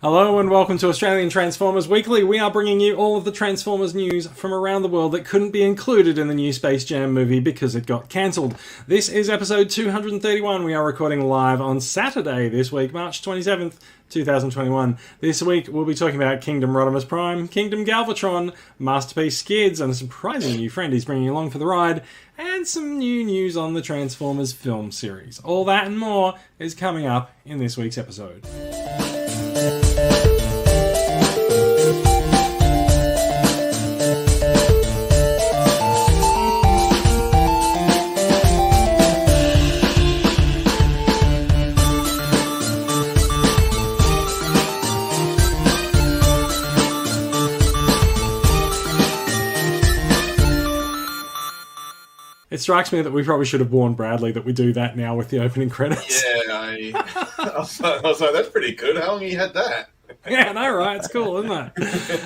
Hello and welcome to Australian Transformers Weekly. We are bringing you all of the Transformers news from around the world that couldn't be included in the new Space Jam movie because it got cancelled. This is episode 231. We are recording live on Saturday this week, March 27th, 2021. This week we'll be talking about Kingdom Rodimus Prime, Kingdom Galvatron, Masterpiece Skids, and a surprising new friend he's bringing along for the ride, and some new news on the Transformers film series. All that and more is coming up in this week's episode. It strikes me that we probably should have warned Bradley that we do that now with the opening credits. Yeah, I was like, that's pretty good. How long have you had that? Yeah, I know, right? It's cool, isn't it?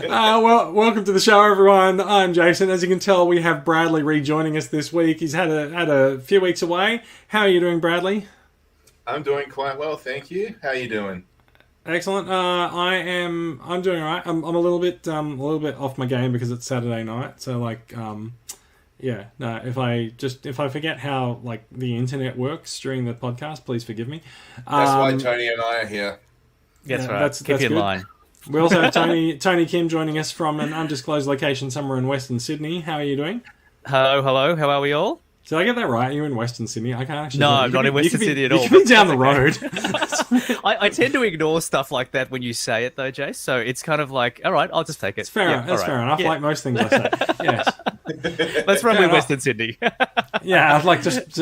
Well, welcome to the show, everyone. I'm Jason. As you can tell, we have Bradley rejoining us this week. He's had a few weeks away. How are you doing, Bradley? I'm doing quite well, thank you. How are you doing? Excellent. I'm doing all right. I'm a little bit off my game because it's Saturday night. So yeah, no, if I forget how the internet works during the podcast, please forgive me. That's why Tony and I are here. That's right. Keep you in line. We also have Tony Kim joining us from an undisclosed location somewhere in Western Sydney. How are you doing? Hello. How are we all? Did I get that right? Are you in Western Sydney? I can't actually. No, I'm not in Western Sydney at all. You could be down the road. I tend to ignore stuff like that when you say it, though, Jace. So it's kind of like, all right, I'll just take it. It's fair enough. Yeah. Like most things I say. Yes. Let's run with Western Sydney. Yeah, I'd like just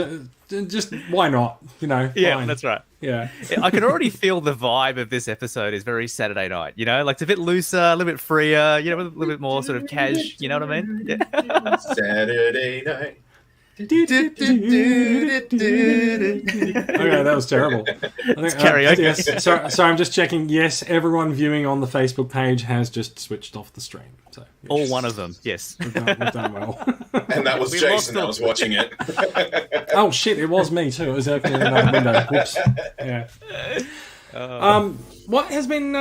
why not? Yeah, fine. That's right. Yeah. I can already feel the vibe of this episode is very Saturday night. It's a bit looser, a little bit freer. A little bit more sort of cash. You know what I mean? Yeah. Saturday night. Okay, that was terrible. It's karaoke. Yes, sorry, I'm just checking. Yes, everyone viewing on the Facebook page has just switched off the stream. So yes. All one of them, yes. We've done well. And that was Jason that was watching it. Oh shit, it was me too. It was opening another window. Whoops. Yeah. What has been?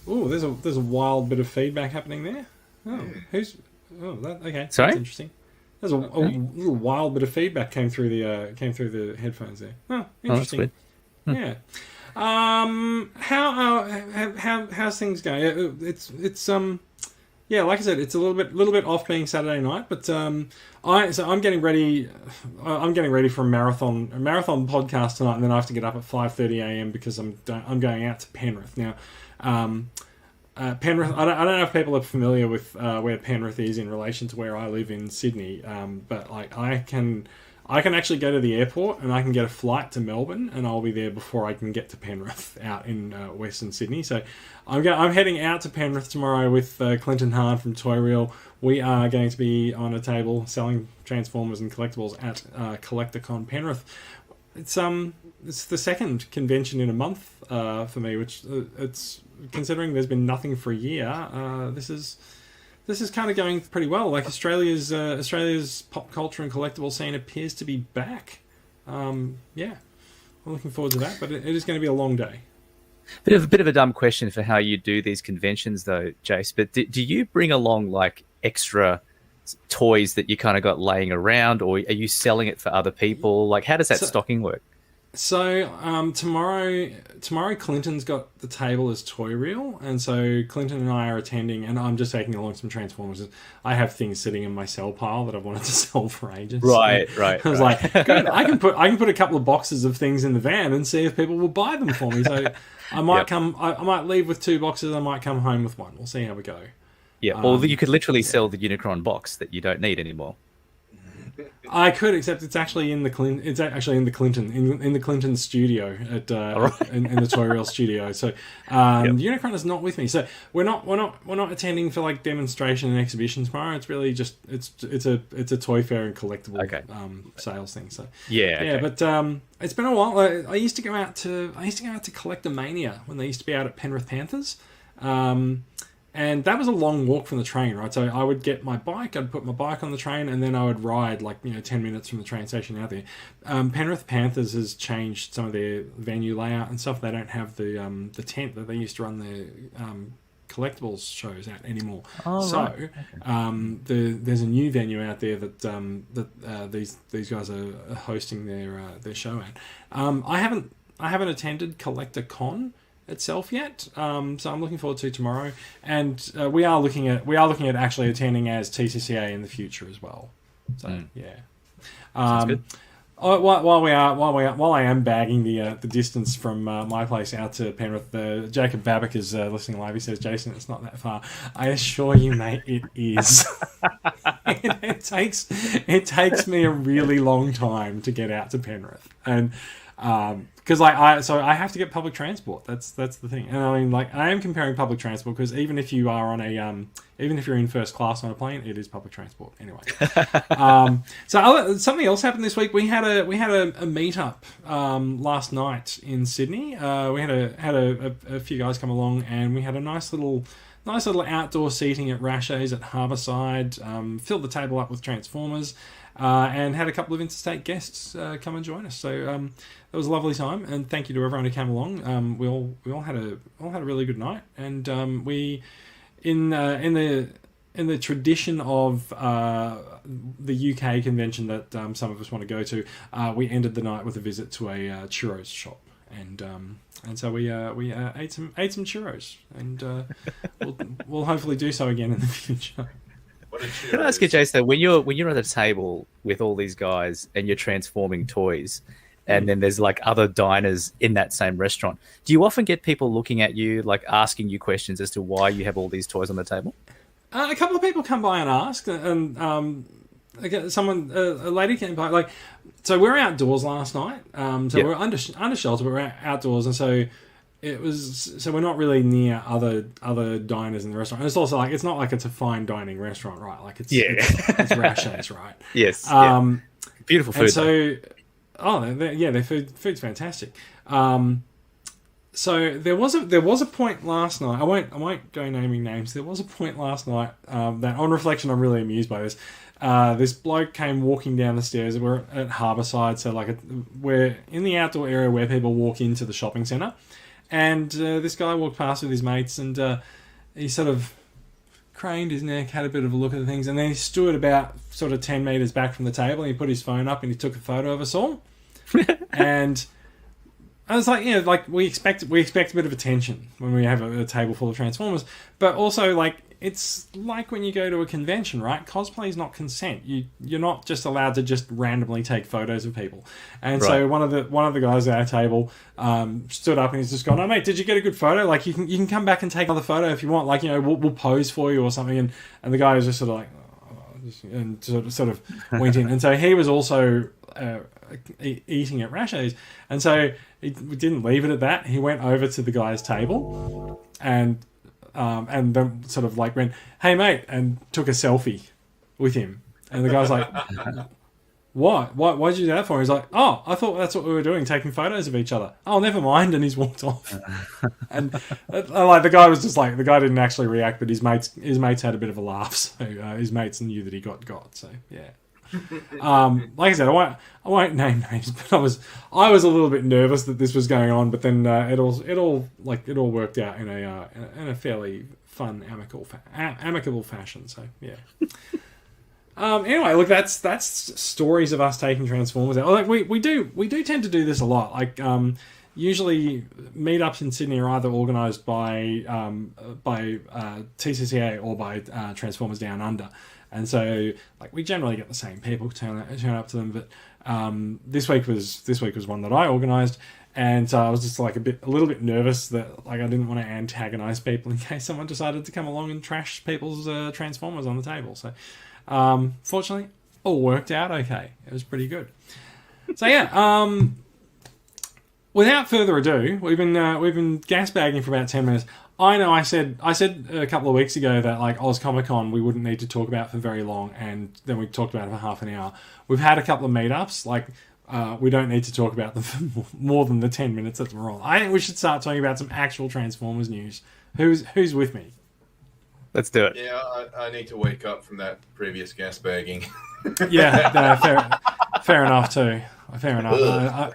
There's a wild bit of feedback happening there. Okay. Sorry? That's interesting. There's a little wild bit of feedback came through the headphones there. Oh, interesting. Oh, that's weird. Yeah. How's things going? It's like I said, it's a little bit off being Saturday night, but I'm getting ready. I'm getting ready for a marathon podcast tonight, and then I have to get up at 5:30 a.m. because I'm going out to Penrith now. Penrith. I don't know if people are familiar with where Penrith is in relation to where I live in Sydney, but I can actually go to the airport and I can get a flight to Melbourne, and I'll be there before I can get to Penrith out in Western Sydney. So I'm heading out to Penrith tomorrow with Clinton Hard from Toy Reel. We are going to be on a table selling Transformers and collectibles at Collecticon Penrith. It's the second convention in a month for me, which it's considering there's been nothing for a year. This is kind of going pretty well. Australia's pop culture and collectible scene appears to be back. I'm looking forward to that, but it is going to be a long day. Bit of a dumb question for how you do these conventions, though, Jace. But do you bring along extra toys that you kind of got laying around, or are you selling it for other people? How does that stocking work? So tomorrow Clinton's got the table as Toy Reel, and so Clinton and I are attending, and I'm just taking along some Transformers. I have things sitting in my sell pile that I've wanted to sell for ages. Right. I was like, good, I can put a couple of boxes of things in the van and see if people will buy them for me. So I might I might leave with 2 boxes. I might come home with 1. We'll see how we go. Yeah, or you could literally sell the Unicron box that you don't need anymore. I could, except it's actually in the Clinton. It's actually in the Clinton studio at in the Toy Reel studio. So Unicron is not with me. So we're not attending for demonstration and exhibition tomorrow. It's really just it's a toy fair and collectible sales thing. So but it's been a while. I used to go out to Collectomania when they used to be out at Penrith Panthers. And that was a long walk from the train, right? So I would get my bike, I'd put my bike on the train, and then I would ride 10 minutes from the train station out there. Penrith Panthers has changed some of their venue layout and stuff. They don't have the tent that they used to run their collectibles shows at anymore. There's a new venue out there that these guys are hosting their show at. I haven't attended Collector Con itself yet, so I'm looking forward to tomorrow, and we are looking at actually attending as TCCA in the future as well. So yeah, Sounds good. While I am bagging the distance from my place out to Penrith, Jacob Babick is listening live. He says, "Jason, it's not that far." I assure you, mate, it is. it takes me a really long time to get out to Penrith, and because I have to get public transport. That's the thing. And I mean, I am comparing public transport because even if you are on even if you're in first class on a plane, it is public transport anyway. Something else happened this week. We had a meetup last night in Sydney. We had a few guys come along, and we had a nice little outdoor seating at Rashay's at Harbourside. Filled the table up with Transformers. And had a couple of interstate guests come and join us. So it was a lovely time, and thank you to everyone who came along. We all had a really good night, and we in the tradition of the UK convention that some of us want to go to, we ended the night with a visit to a churros shop, and so we ate some churros, and we'll hopefully do so again in the future. Can I ask you, Jason, when you're at a table with all these guys and you're transforming toys, and then there's other diners in that same restaurant, do you often get people looking at you, asking you questions as to why you have all these toys on the table? A couple of people come by and ask, and a lady came by. So we're outdoors last night. We're under shelter, but we're outdoors, and so. So we're not really near other diners in the restaurant. And it's also it's not like it's a fine dining restaurant, right? It's Rashay's, right? Yes. Beautiful food. And so, their food's fantastic. So there was a point last night. I won't go naming names. There was a point last night that, on reflection, I'm really amused by this. This bloke came walking down the stairs. We're at Harbourside, so we're in the outdoor area where people walk into the shopping centre. And this guy walked past with his mates, and he sort of craned his neck, had a bit of a look at the things, and then he stood about sort of 10 metres back from the table, and he put his phone up and he took a photo of us all. And I was we expect a bit of attention when we have a table full of Transformers, but also it's like when you go to a convention, right? Cosplay is not consent. You're not just allowed to just randomly take photos of people. And so one of the guys at our table stood up and he's just gone, "Oh mate, did you get a good photo? You can come back and take another photo if you want. We'll pose for you or something." And the guy was just sort of and sort of went in. And so he was also eating at Rashay's, and so we didn't leave it at that. He went over to the guy's table and then sort of went, "Hey mate," and took a selfie with him. And the guy was like, "What? Why'd you do that for?" He's like, "Oh, I thought that's what we were doing, taking photos of each other." "Oh, never mind." And he's walked off. And the guy was just the guy didn't actually react, but his mates had a bit of a laugh. So his mates knew that he got. So yeah. Like I said, I won't name names, but I was a little bit nervous that this was going on, but then it all worked out in a fairly fun, amicable fashion. So yeah. Anyway, look, that's stories of us taking Transformers out. We do tend to do this a lot. Usually meetups in Sydney are either organised by TCCA or by Transformers Down Under. And so, we generally get the same people turn up to them. But this week was one that I organised, and so I was just a little bit nervous that I didn't want to antagonise people in case someone decided to come along and trash people's Transformers on the table. So, fortunately, all worked out okay. It was pretty good. So yeah. Without further ado, we've been gas bagging for about 10 minutes. I know I said a couple of weeks ago that Oz Comic Con we wouldn't need to talk about for very long, and then we talked about it for half an hour. We've had a couple of meetups. We don't need to talk about them for more than the 10 minutes that we're on. I think we should start talking about some actual Transformers news. Who's with me? Let's do it. Yeah, I need to wake up from that previous gas bagging. Yeah, no, fair enough too. Fair enough.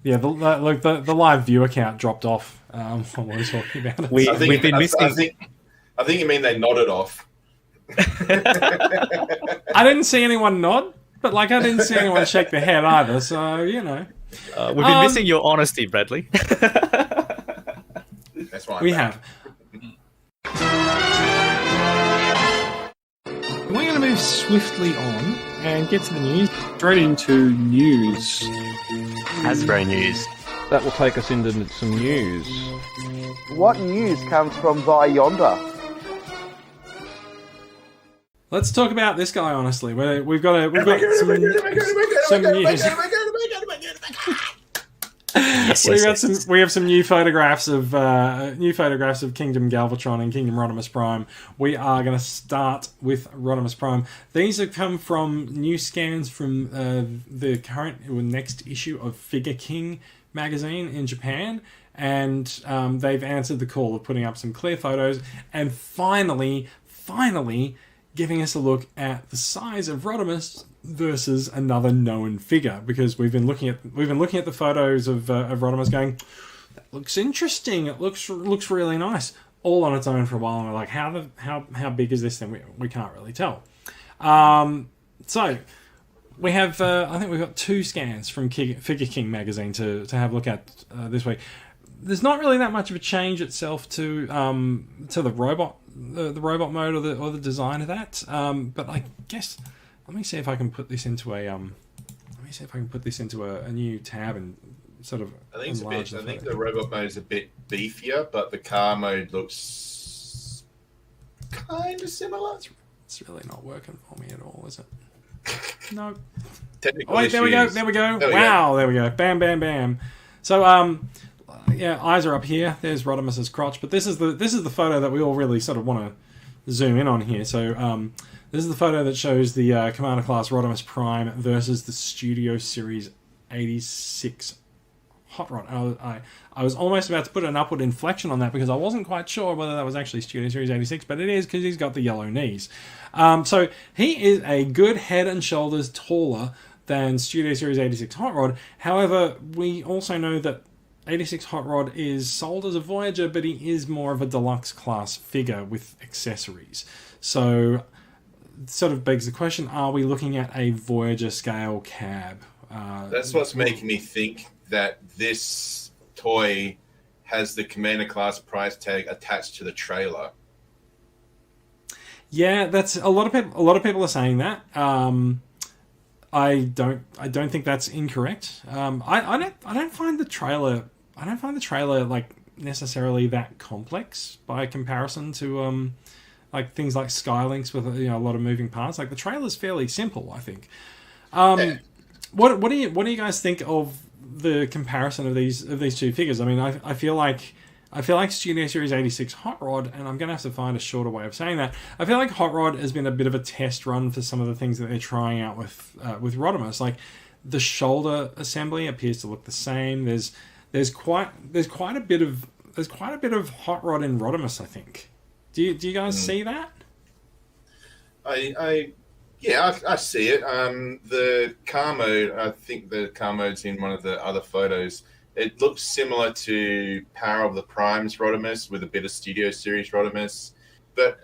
The live viewer count dropped off while we were talking about it. We've been missing. I think you mean they nodded off. I didn't see anyone nod, but I didn't see anyone shake their head either. So we've been missing your honesty, Bradley. That's why we have. We're going to move swiftly on and get to the news. Straight into news. Hasbro news. That will take us into some news. What news comes from via yonder? Let's talk about this guy. Honestly, we've got some news. We have some new photographs of Kingdom Galvatron and Kingdom Rodimus Prime. We are going to start with Rodimus Prime. These have come from new scans from the next issue of Figure King magazine in Japan, and they've answered the call of putting up some clear photos and finally giving us a look at the size of Rodimus versus another known figure, because we've been looking at the photos of Rodimus going, that looks interesting, it looks really nice, all on its own for a while, and we're like, how big is this thing? We can't really tell. So we have I think we've got 2 scans from Figure King magazine to have a look at this week. There's not really that much of a change itself to the robot robot mode or the design of that, but I guess let me see if I can put this into a new tab and sort of. I think the robot mode is a bit beefier, but the car mode looks kind of similar. It's really not working for me at all, is it? No. Technical wait, there we go. Wow, there we go. Bam, bam, bam. So, yeah, eyes are up here. There's Rodimus's crotch, but this is the photo that we all really sort of want to zoom in on here. So, this is the photo that shows the Commander Class Rodimus Prime versus the Studio Series 86 Hot Rod. I was almost about to put an upward inflection on that because I wasn't quite sure whether that was actually Studio Series 86, but it is because he's got the yellow knees. So he is a good head and shoulders taller than Studio Series 86 Hot Rod. However, we also know that 86 Hot Rod is sold as a Voyager, but he is more of a deluxe class figure with accessories. So it sort of begs the question, are we looking at a Voyager scale cab? That's what's making me think that this toy has the Commander Class price tag attached to the trailer. Yeah, that's a lot of people are saying that. I don't think that's incorrect. I don't find the trailer like necessarily that complex by comparison to like things like Skylinks with a lot of moving parts. Like the trailer's fairly simple, I think. Yeah. What do you guys think of the comparison of these 2 figures? I mean, I feel like Studio Series 86 Hot Rod, and I'm going to have to find a shorter way of saying that. I feel like Hot Rod has been a bit of a test run for some of the things that they're trying out with Rodimus. Like the shoulder assembly appears to look the same. There's quite a bit of Hot Rod in Rodimus, I think. Do you guys see that? I see it. The car mode, I think the car mode's in one of the other photos. It looks similar to Power of the Primes Rodimus with a bit of Studio Series Rodimus. But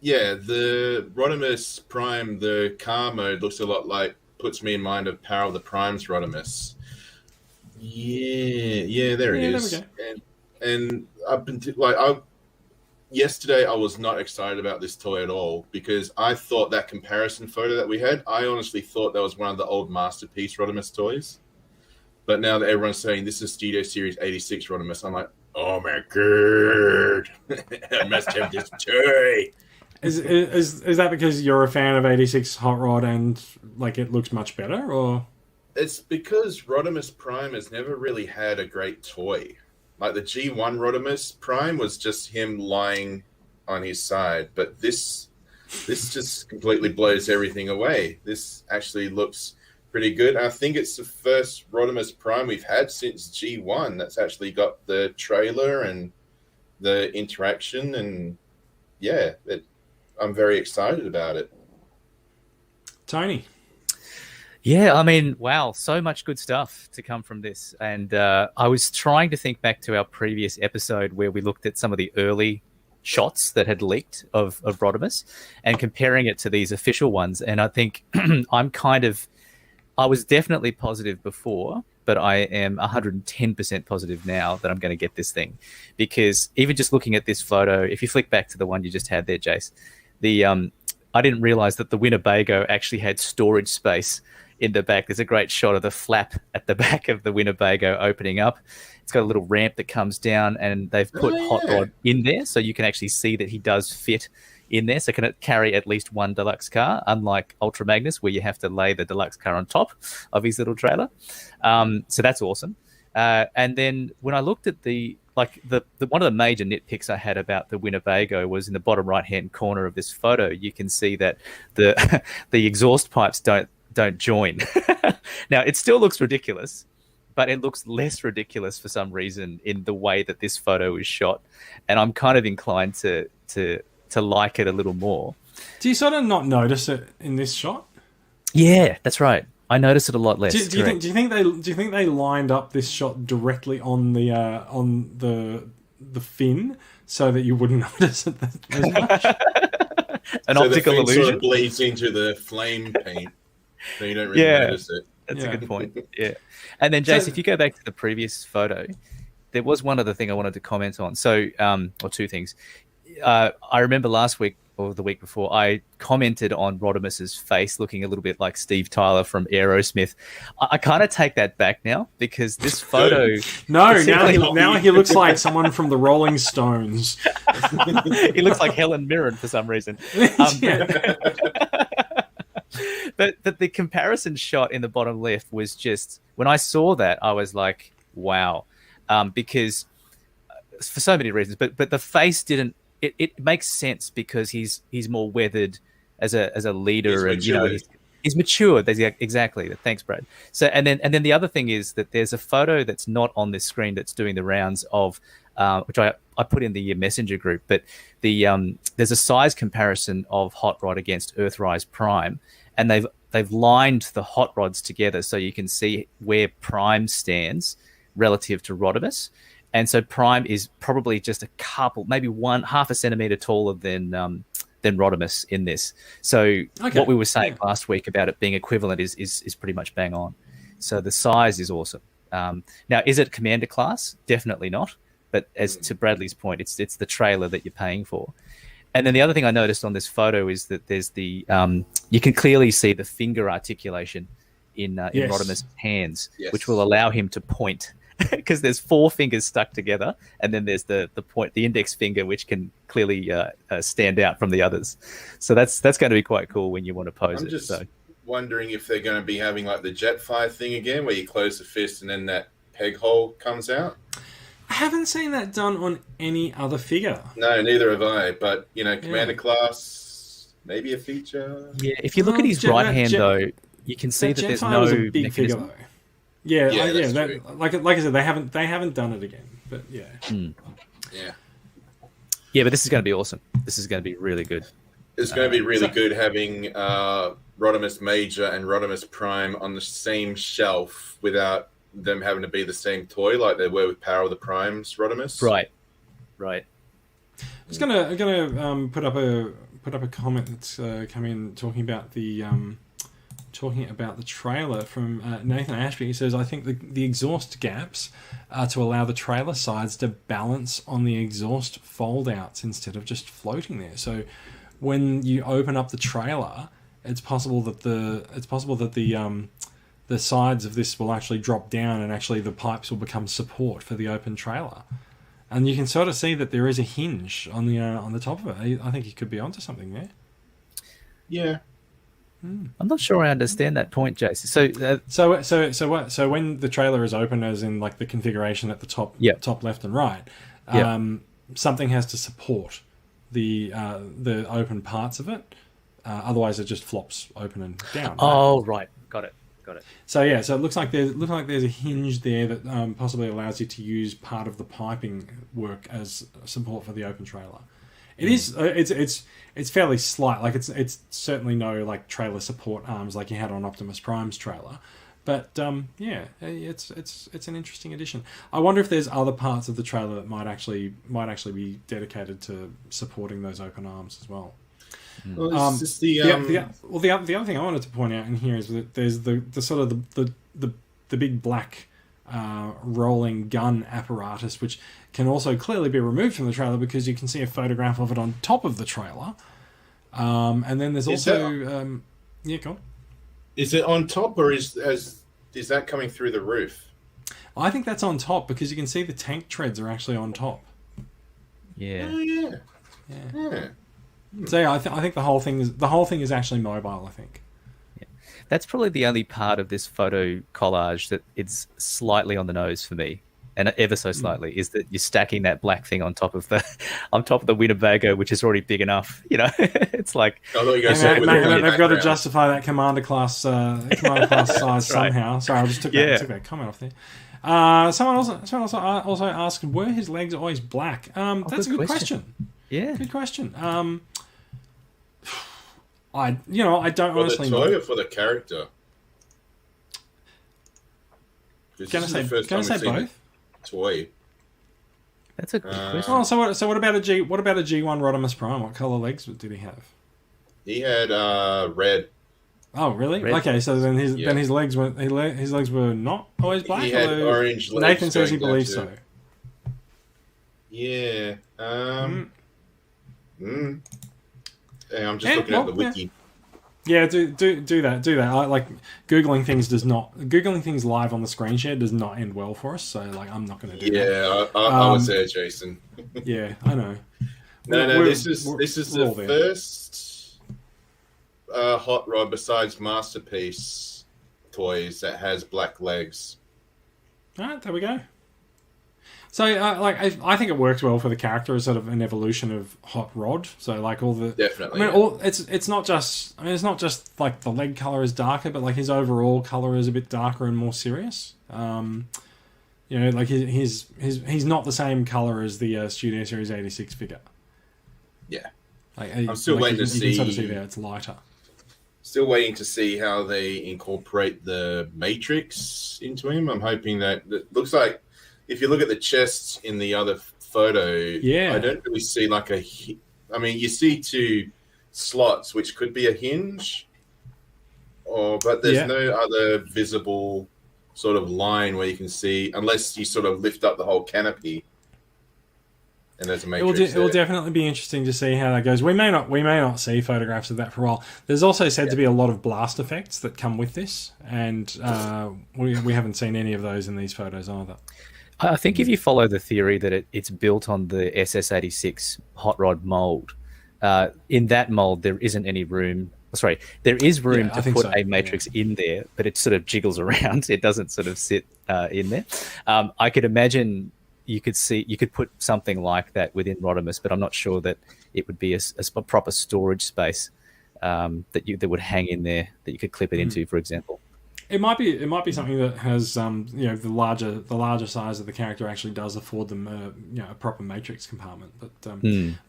yeah, the Rodimus Prime, the car mode looks a lot like, puts me in mind of Power of the Primes Rodimus. Yeah, there it is. There we go. And I've been yesterday I was not excited about this toy at all because I thought that comparison photo that we had, I honestly thought that was one of the old Masterpiece Rodimus toys. But now that everyone's saying this is Studio Series 86 Rodimus, I'm like, oh my god, I must have this toy. Is that because you're a fan of 86 Hot Rod and like it looks much better, or? It's because Rodimus Prime has never really had a great toy. Like the G1 Rodimus Prime was just him lying on his side, but this just completely blows everything away. This actually looks pretty good. I think it's the first Rodimus Prime we've had since G1 that's actually got the trailer and the interaction, and I'm very excited about it. Tony. Yeah, I mean, wow, so much good stuff to come from this. And I was trying to think back to our previous episode where we looked at some of the early shots that had leaked of Rodimus and comparing it to these official ones. And I think I was definitely positive before, but I am 110% positive now that I'm going to get this thing. Because even just looking at this photo, if you flick back to the one you just had there, Jace, I didn't realize that the Winnebago actually had storage space in the back. There's a great shot of the flap at the back of the Winnebago opening up. It's got a little ramp that comes down, and they've put Hot Rod in there, so you can actually see that he does fit in there. So can it carry at least one deluxe car, unlike Ultra Magnus, where you have to lay the deluxe car on top of his little trailer. So that's awesome. And then when I looked at the one of the major nitpicks I had about the Winnebago was in the bottom right-hand corner of this photo, you can see that the the exhaust pipes don't join. Now, it still looks ridiculous, but it looks less ridiculous for some reason in the way that this photo is shot. And I'm kind of inclined to like it a little more. Do you sort of not notice it in this shot? Yeah, that's right. I notice it a lot less. Do you think they lined up this shot directly on the fin so that you wouldn't notice it as much? An optical the illusion sort of bleeds into the flame paint, so you don't really notice it. That's a good point. Yeah, and then Jace, if you go back to the previous photo, there was one other thing I wanted to comment on. So, or two things. I remember last week or the week before, I commented on Rodimus's face looking a little bit like Steve Tyler from Aerosmith. I kind of take that back now because this photo... now he looks like someone from the Rolling Stones. He looks like Helen Mirren for some reason. But the comparison shot in the bottom left was just... When I saw that, I was like, wow. Because for so many reasons, but the face didn't... It makes sense because he's more weathered as a leader, and he's mature. Exactly. Thanks, Brad. So and then the other thing is that there's a photo that's not on this screen that's doing the rounds of which I put in the Messenger group, but there's a size comparison of Hot Rod against Earthrise Prime, and they've lined the hot rods together so you can see where Prime stands relative to Rodimus. And so Prime is probably just a couple, maybe half a centimeter taller than Rodimus in this. So what we were saying last week about it being equivalent is pretty much bang on. So the size is awesome. Now, is it Commander class? Definitely not. But as to Bradley's point, it's the trailer that you're paying for. And then the other thing I noticed on this photo is that there's the you can clearly see the finger articulation in Rodimus' hands, which will allow him to point. Because there's 4 fingers stuck together, and then there's the index finger, which can clearly stand out from the others. So that's going to be quite cool when you want to pose it. I'm just wondering if they're going to be having like the Jetfire thing again, where you close the fist and then that peg hole comes out. I haven't seen that done on any other figure. No, neither have I. But Commander class, maybe a feature. Yeah, if you look at his right hand though, you can see that there's no big figure though. Yeah. Like I said, they haven't done it again, but yeah. Yeah, but this is going to be awesome. This is going to be really good. It's going to be really good having Rodimus Major and Rodimus Prime on the same shelf without them having to be the same toy like they were with Power of the Primes Rodimus. Right. I'm gonna put up a comment that's come in talking about the trailer from Nathan Ashby. He says, I think the exhaust gaps are to allow the trailer sides to balance on the exhaust fold-outs instead of just floating there. So when you open up the trailer, it's possible that the sides of this will actually drop down and actually the pipes will become support for the open trailer. And you can sort of see that there is a hinge on the top of it. I think he could be onto something there. Yeah. I'm not sure I understand that point, Jason. So when the trailer is open, as in like the configuration at the top left and right, something has to support the open parts of it. Otherwise, it just flops open and down. Oh, right, got it. So it looks like there's a hinge there that possibly allows you to use part of the piping work as support for the open trailer. It is. It's fairly slight. Like it's certainly no like trailer support arms like you had on Optimus Prime's trailer. But yeah, it's an interesting addition. I wonder if there's other parts of the trailer that might actually be dedicated to supporting those open arms as well. Well, it's just the other thing I wanted to point out in here is that there's the sort of the big black rolling gun apparatus, which can also clearly be removed from the trailer because you can see a photograph of it on top of the trailer. And then there's also yeah, go on. Is it on top, or is that coming through the roof? I think that's on top because you can see the tank treads are actually on top. Yeah. Oh yeah. Yeah. So yeah, I think the whole thing is actually mobile. I think. Yeah. That's probably the only part of this photo collage that it's slightly on the nose for me, and ever so slightly, is that you're stacking that black thing on top of the Winnebago, which is already big enough. You know, it's like I thought you guys said they've got to justify that commander class size somehow. Sorry, I just took that comment off there. Someone also asked, were his legs always black? That's a good question. Yeah, good question. I don't honestly know. For the toy know. or for the character? Gonna say both. Toy. That's a good question. Oh, so what about a G1 Rodimus Prime? What color legs did he have? He had red. Oh, really? Red. Okay, so then his legs were not always black. He had orange legs. Nathan says he believes so. Yeah. Hey, I'm just looking at the wiki. Yeah, do that. I, like googling things live on the screen share does not end well for us. So like, I'm not going to do that. Yeah, I was there, Jason. Yeah, I know. This is the first hot rod besides Masterpiece toys that has black legs. All right, there we go. So, I think it works well for the character as sort of an evolution of Hot Rod. So, like all the definitely, it's not just like the leg color is darker, but like his overall color is a bit darker and more serious. Like he's not the same color as the Studio Series 86 figure. Yeah, I'm still waiting to see. You can sort of see there it's lighter. Still waiting to see how they incorporate the Matrix into him. I'm hoping that it looks like. If you look at the chests in the other photo, I don't really see like you see two slots, which could be a hinge, but there's no other visible sort of line where you can see, unless you sort of lift up the whole canopy, and there's a matrix. It will definitely be interesting to see how that goes. We may not see photographs of that for a while. There's also said to be a lot of blast effects that come with this, and we haven't seen any of those in these photos either. I think if you follow the theory that it's built on the SS86 hot rod mold, in that mold there isn't any room. Sorry, there is room to put a matrix in there, but it sort of jiggles around. It doesn't sort of sit in there. I could imagine you could put something like that within Rodimus, but I'm not sure that it would be a proper storage space that would hang in there that you could clip it into, for example. It might be something that has the larger size of the character actually does afford them a proper matrix compartment, but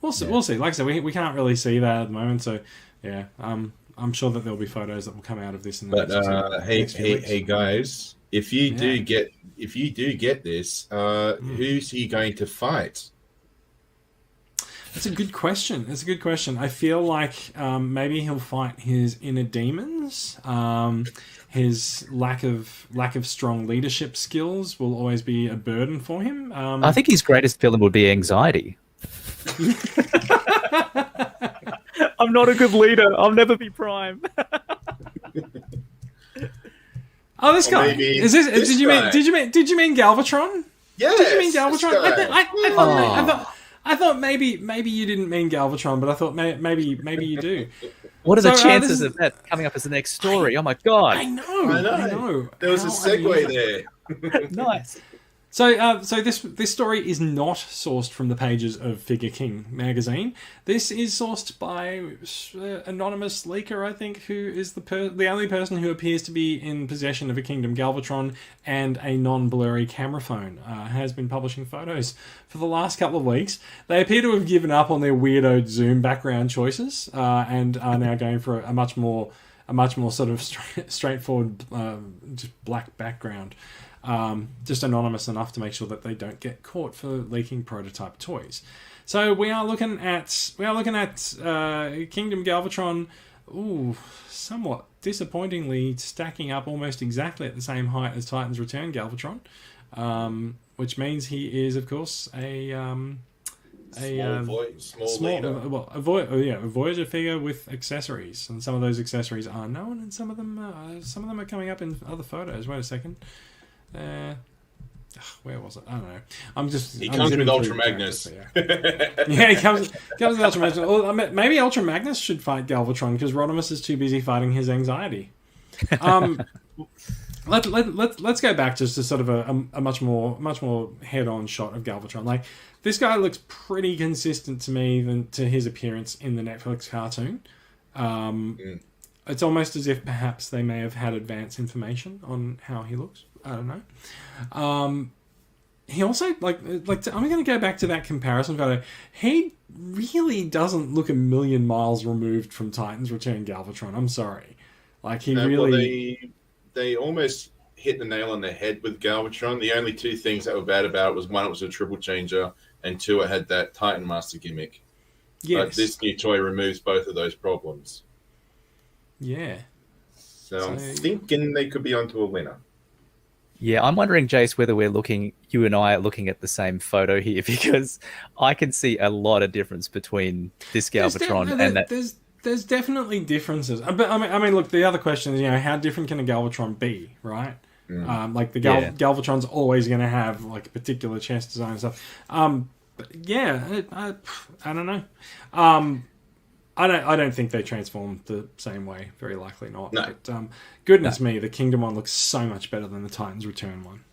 we'll see. Like I said, we can't really see that at the moment, so yeah, I'm sure that there'll be photos that will come out of this in the next few weeks. Hey guys, if you do get this, who's he going to fight? That's a good question. I feel like maybe he'll fight his inner demons. His lack of strong leadership skills will always be a burden for him. I think his greatest villain would be anxiety. I'm not a good leader. I'll never be Prime. Oh, this guy. Is this? Did you mean Galvatron? Yeah. Did you mean Galvatron? I thought maybe you didn't mean Galvatron, but I thought maybe you do. What are the chances of that coming up as the next story? Oh my god! I know. There was a segue there. Nice. So this story is not sourced from the pages of Figure King magazine. This is sourced by anonymous leaker, I think, who is the only person who appears to be in possession of a Kingdom Galvatron and a non-blurry camera phone. Has been publishing photos for the last couple of weeks. They appear to have given up on their weirdo zoom background choices and are now going for a much more sort of straightforward, just black background. Just anonymous enough to make sure that they don't get caught for leaking prototype toys. So we are looking at Kingdom Galvatron, somewhat disappointingly stacking up almost exactly at the same height as Titan's Return Galvatron, which means he is, of course, a Voyager figure with accessories, and some of those accessories are known, and some of them are coming up in other photos. Wait a second. Where was it? I don't know. He comes with Ultra Magnus. Yeah, he comes with Ultra Magnus. Well, maybe Ultra Magnus should fight Galvatron because Rodimus is too busy fighting his anxiety. Let's go back just to sort of a much more head-on shot of Galvatron. Like, this guy looks pretty consistent to me to his appearance in the Netflix cartoon. It's almost as if perhaps they may have had advance information on how he looks. I don't know. He also, I'm going to go back to that comparison photo. He really doesn't look a million miles removed from Titan's Return Galvatron. I'm sorry. Like, he really... Well, they almost hit the nail on the head with Galvatron. The only two things that were bad about it was, one, it was a triple changer, and two, it had that Titan Master gimmick. Yes. But this new toy removes both of those problems. Yeah. So I'm thinking they could be onto a winner. Yeah, I'm wondering, Jace, whether you and I are looking at the same photo here, because I can see a lot of difference between this Galvatron and that. There's definitely differences. But I mean, look, the other question is, how different can a Galvatron be, right? Like the Galvatron's always going to have like a particular chest design and stuff. But yeah, I don't know. I don't think they transform the same way. Very likely not. No. But goodness me, the Kingdom one looks so much better than the Titan's Return one.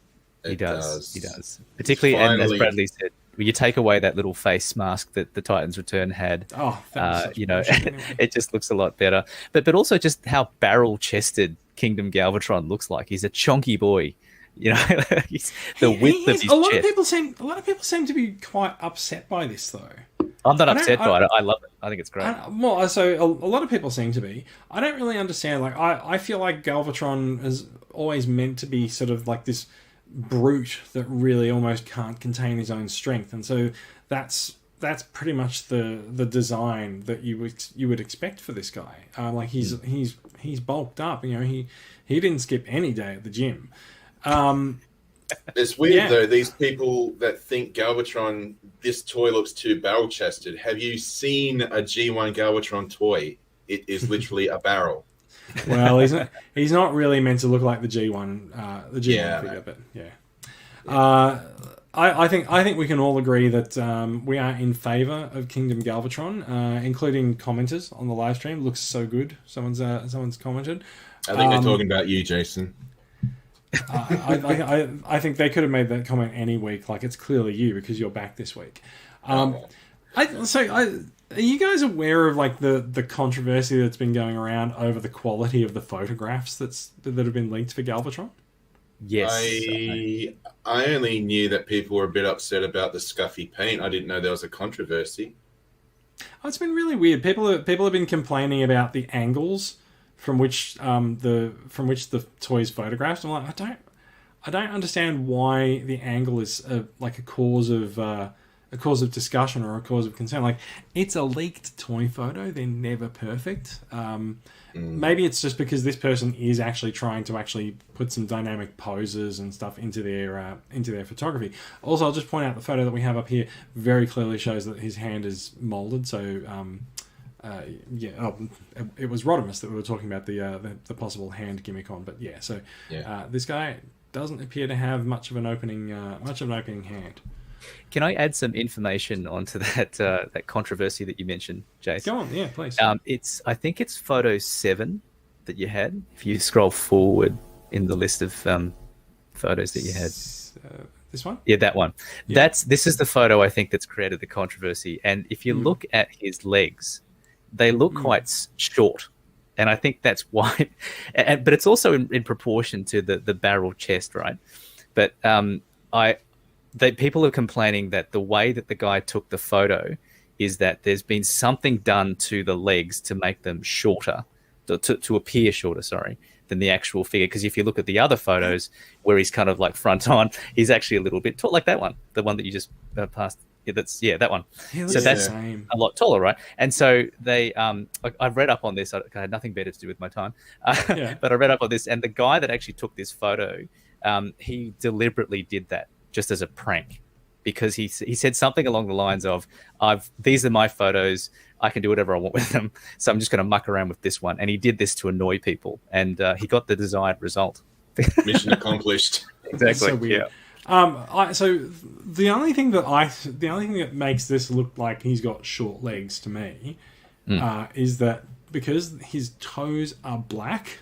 He does. Particularly, and as Bradley said, when you take away that little face mask that the Titan's Return had, it just looks a lot better. But also just how barrel-chested Kingdom Galvatron looks like. He's a chonky boy. He's the width of his chest. A lot of people seem to be quite upset by this, though. I'm not upset by it. I love it. I think it's great. So a lot of people seem to be. I don't really understand. Like, I feel like Galvatron is always meant to be sort of like this brute that really almost can't contain his own strength, and so that's pretty much the design that you would expect for this guy. Like, he's bulked up. He didn't skip any day at the gym. It's weird though, these people that think Galvatron, this toy looks too barrel-chested. Have you seen a G1 Galvatron toy? It is literally a barrel. Well, he's not really meant to look like the G1 figure, but yeah. I think we can all agree that we are in favour of Kingdom Galvatron, including commenters on the live stream. Looks so good. Someone's commented. I think they're talking about you, Jason. I think they could have made that comment any week. Like, it's clearly you because you're back this week. Are you guys aware of like the controversy that's been going around over the quality of the photographs that have been leaked for Galvatron? Yes. I only knew that people were a bit upset about the scuffy paint. I didn't know there was a controversy. Oh, it's been really weird. People have been complaining about the angles from which the toy's photographed. I'm like, I don't understand why the angle is like a cause of discussion or a cause of concern. Like, it's a leaked toy photo; they're never perfect. Maybe it's just because this person is actually trying to put some dynamic poses and stuff into their photography. Also, I'll just point out the photo that we have up here very clearly shows that his hand is molded. So, it was Rodimus that we were talking about the possible hand gimmick on. But this guy doesn't appear to have much of an opening hand. Can I add some information onto that controversy that you mentioned, Jace? Go on, yeah, please. I think it's photo 7 that you had. If you scroll forward in the list of photos that you had, This one? Yeah, that one. Yeah. This is the photo I think that's created the controversy. And if you look at his legs, they look quite short. And I think that's why. But it's also in proportion to the barrel chest, right? But people are complaining that the way that the guy took the photo is that there's been something done to the legs to make them shorter, to appear shorter, sorry, than the actual figure. Because if you look at the other photos where he's kind of like front on, he's actually a little bit tall, like that one, the one that you just passed. Yeah, that one. So that's a lot taller, right? And so they, I've read up on this. I had nothing better to do with my time, but I read up on this, and the guy that actually took this photo, he deliberately did that just as a prank, because he said something along the lines of, these are my photos, I can do whatever I want with them, so I'm just going to muck around with this one. And he did this to annoy people, and he got the desired result. Mission accomplished. Exactly. So weird. So the only thing that makes this look like he's got short legs to me is that because his toes are black,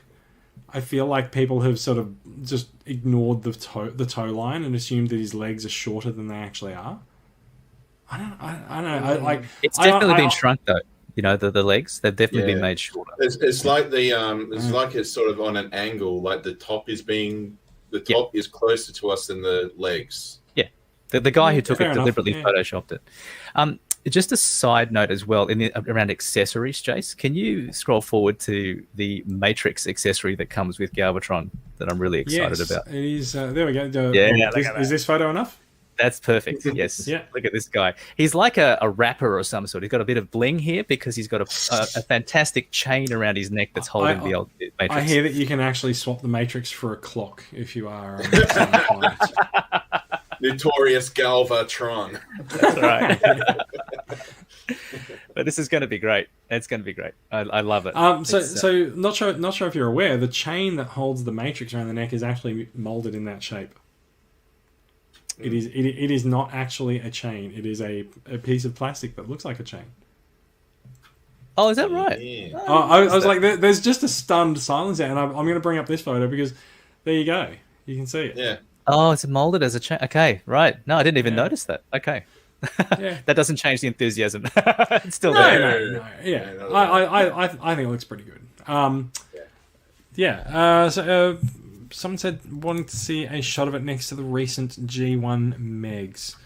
I feel like people have sort of just ignored the toe line and assumed that his legs are shorter than they actually are. I don't know. It's definitely been shrunk though. You know, the legs, they've definitely been made shorter. It's like it's sort of on an angle, like the top is closer to us than the legs. Yeah. The guy who took Fair it enough, deliberately photoshopped it. Just a side note as well, around accessories, Jace, can you scroll forward to the Matrix accessory that comes with Galvatron that I'm really excited about? It is. There we go. Is this photo enough? That's perfect. Yes. Yeah. Look at this guy. He's like a rapper or some sort. He's got a bit of bling here because he's got a fantastic chain around his neck that's holding the old Matrix. I hear that you can actually swap the Matrix for a clock if you are. Notorious Galvatron. That's right. But this is going to be great. It's going to be great. I love it. So not sure if you're aware, the chain that holds the Matrix around the neck is actually molded in that shape. It is not actually a chain. It is a piece of plastic that looks like a chain. Oh, is that right? Yeah. I was like, there's just a stunned silence there, and I'm going to bring up this photo because there you go. You can see it. Yeah. Oh, it's molded as a chain. Okay, right. No, I didn't even notice that. Okay. Yeah. That doesn't change the enthusiasm. It's still there. No. Yeah. I think it looks pretty good. So someone said wanting to see a shot of it next to the recent G1 Megs.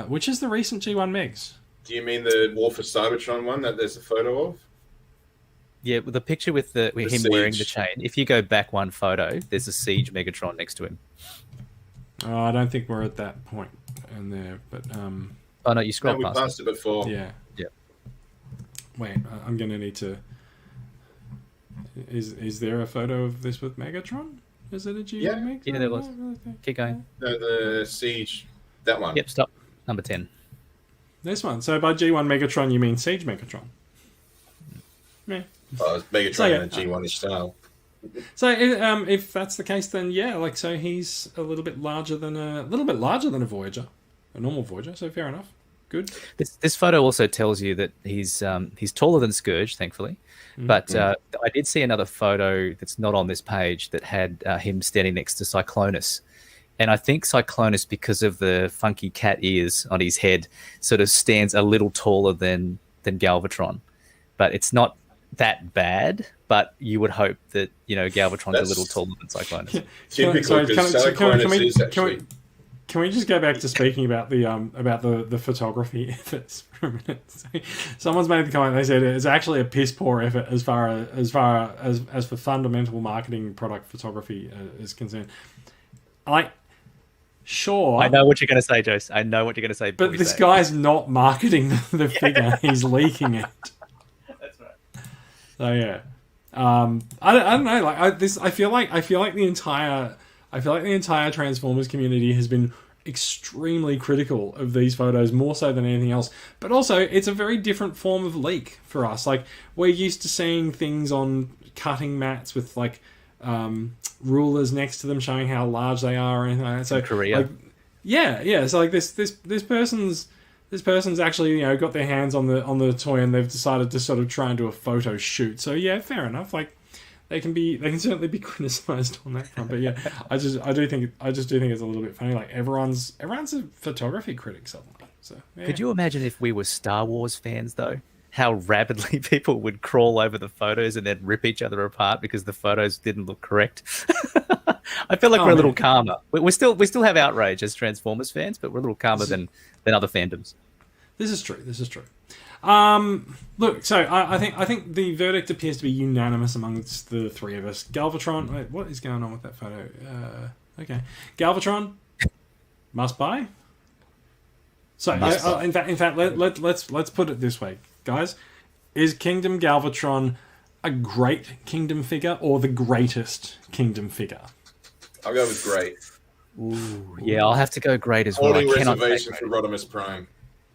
Which is the recent G1 Megs? Do you mean the War for Cybertron one that there's a photo of? Yeah, with the picture with him Siege. wearing the chain. If you go back one photo, there's a Siege Megatron next to him. Oh, I don't think we're at that point in there, but Oh no, you scrolled We past passed it before. yeah. Wait, I'm gonna need to. Is there a photo of this with Megatron? Is it a G1 Megatron? Yeah, there was. Keep going. No, the Siege, that one. Yep, stop. Number 10. This one. So by G1 Megatron, you mean Siege Megatron? Yeah. Oh, it's Megatron So, yeah. in a G1-ish style. So if that's the case, then yeah, so he's a little bit larger than a Voyager, a normal Voyager. So fair enough. Good. This photo also tells you that he's taller than Scourge, thankfully. But I did see another photo that's not on this page that had him standing next to Cyclonus. And I think Cyclonus, because of the funky cat ears on his head, sort of stands a little taller than Galvatron. But it's not that bad, but you would hope that, Galvatron's a little taller than Cyclonus. Can we just go back to speaking about the photography efforts for a minute? So, someone's made the comment. They said it's actually a piss poor effort as far as for fundamental marketing product photography is concerned. Sure, I know what you're going to say, Jose. I know what you're going to say. But this guy's not marketing the figure; he's leaking it. That's right. So yeah, I don't know. I feel like the entire Transformers community has been extremely critical of these photos, more so than anything else. But also, it's a very different form of leak for us. Like, we're used to seeing things on cutting mats with rulers next to them showing how large they are or anything like that. So Korea. So this person's actually got their hands on the toy and they've decided to sort of try and do a photo shoot. So yeah, fair enough. they can certainly be criticised on that front. But yeah, I just do think it's a little bit funny. Like everyone's a photography critic suddenly. So yeah. Could you imagine if we were Star Wars fans though? How rapidly people would crawl over the photos and then rip each other apart because the photos didn't look correct. I feel like we're a little calmer. We still have outrage as Transformers fans, but we're a little calmer than other fandoms. This is true. Look, so I think the verdict appears to be unanimous amongst the three of us. Galvatron. Wait, what is going on with that photo? Okay, Galvatron must buy. So in fact, let's put it this way, guys: is Kingdom Galvatron a great Kingdom figure or the greatest Kingdom figure? I'll go with great. Ooh, yeah, I'll have to go great as well. Holding reservation for Rodimus Prime.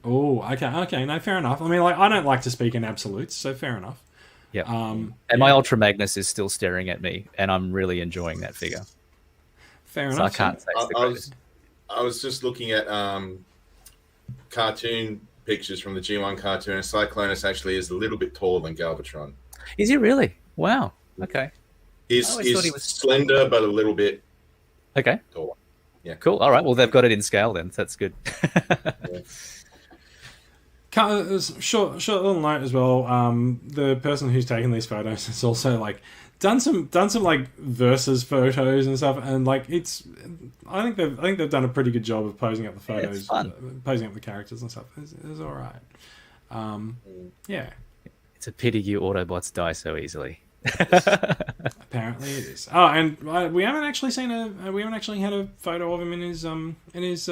Oh, okay, no, fair enough. I mean, like, I don't like to speak in absolutes, so fair enough. Yeah. And my Ultra Magnus is still staring at me, and I'm really enjoying that figure. Fair so enough. I can't say it's the greatest. I was just looking at cartoon pictures from the G1 cartoon, and Cyclonus actually is a little bit taller than Galvatron. Is he really? Wow. Okay. He's slender, but a little bit taller. Yeah. Cool. All right. Well, they've got it in scale then. So that's good. Short little note as well. The person who's taken these photos has also like done some like versus photos and stuff, and like I think they've done a pretty good job of posing up the photos, posing up the characters and stuff. It's all right. Yeah. It's a pity you Autobots die so easily. Apparently it is. Oh, and we haven't actually had a photo of him in his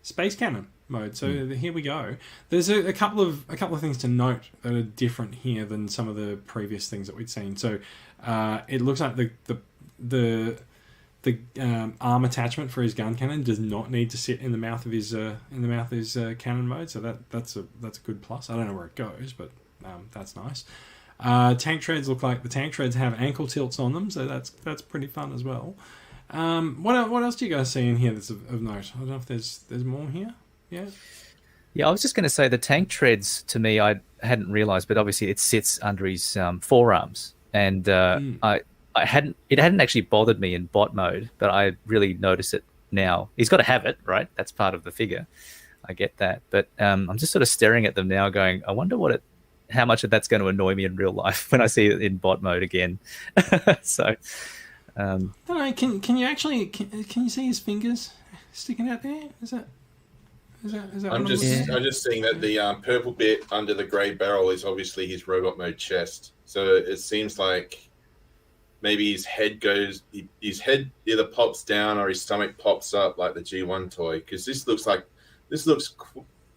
space cannon mode. So here we go. There's a couple of things to note that are different here than some of the previous things that we'd seen. So it looks like the arm attachment for his gun cannon does not need to sit in the mouth of his cannon mode. So that's a good plus. I don't know where it goes, but that's nice. Tank treads look like the tank treads have ankle tilts on them, so that's pretty fun as well. What else do you guys see in here that's of note? I don't know if there's more here. Yeah, I was just going to say the tank treads to me I hadn't realized, but obviously it sits under his forearms, and it hadn't actually bothered me in bot mode, but I really notice it now. He's got to have it, right? That's part of the figure. I get that, but I'm just sort of staring at them now, going, I wonder how much of that's going to annoy me in real life when I see it in bot mode again. So, I don't know. Can you see his fingers sticking out there? Is that I'm just seeing that the purple bit under the grey barrel is obviously his robot mode chest. So it seems like maybe his head either pops down or his stomach pops up like the G1 toy. Because this looks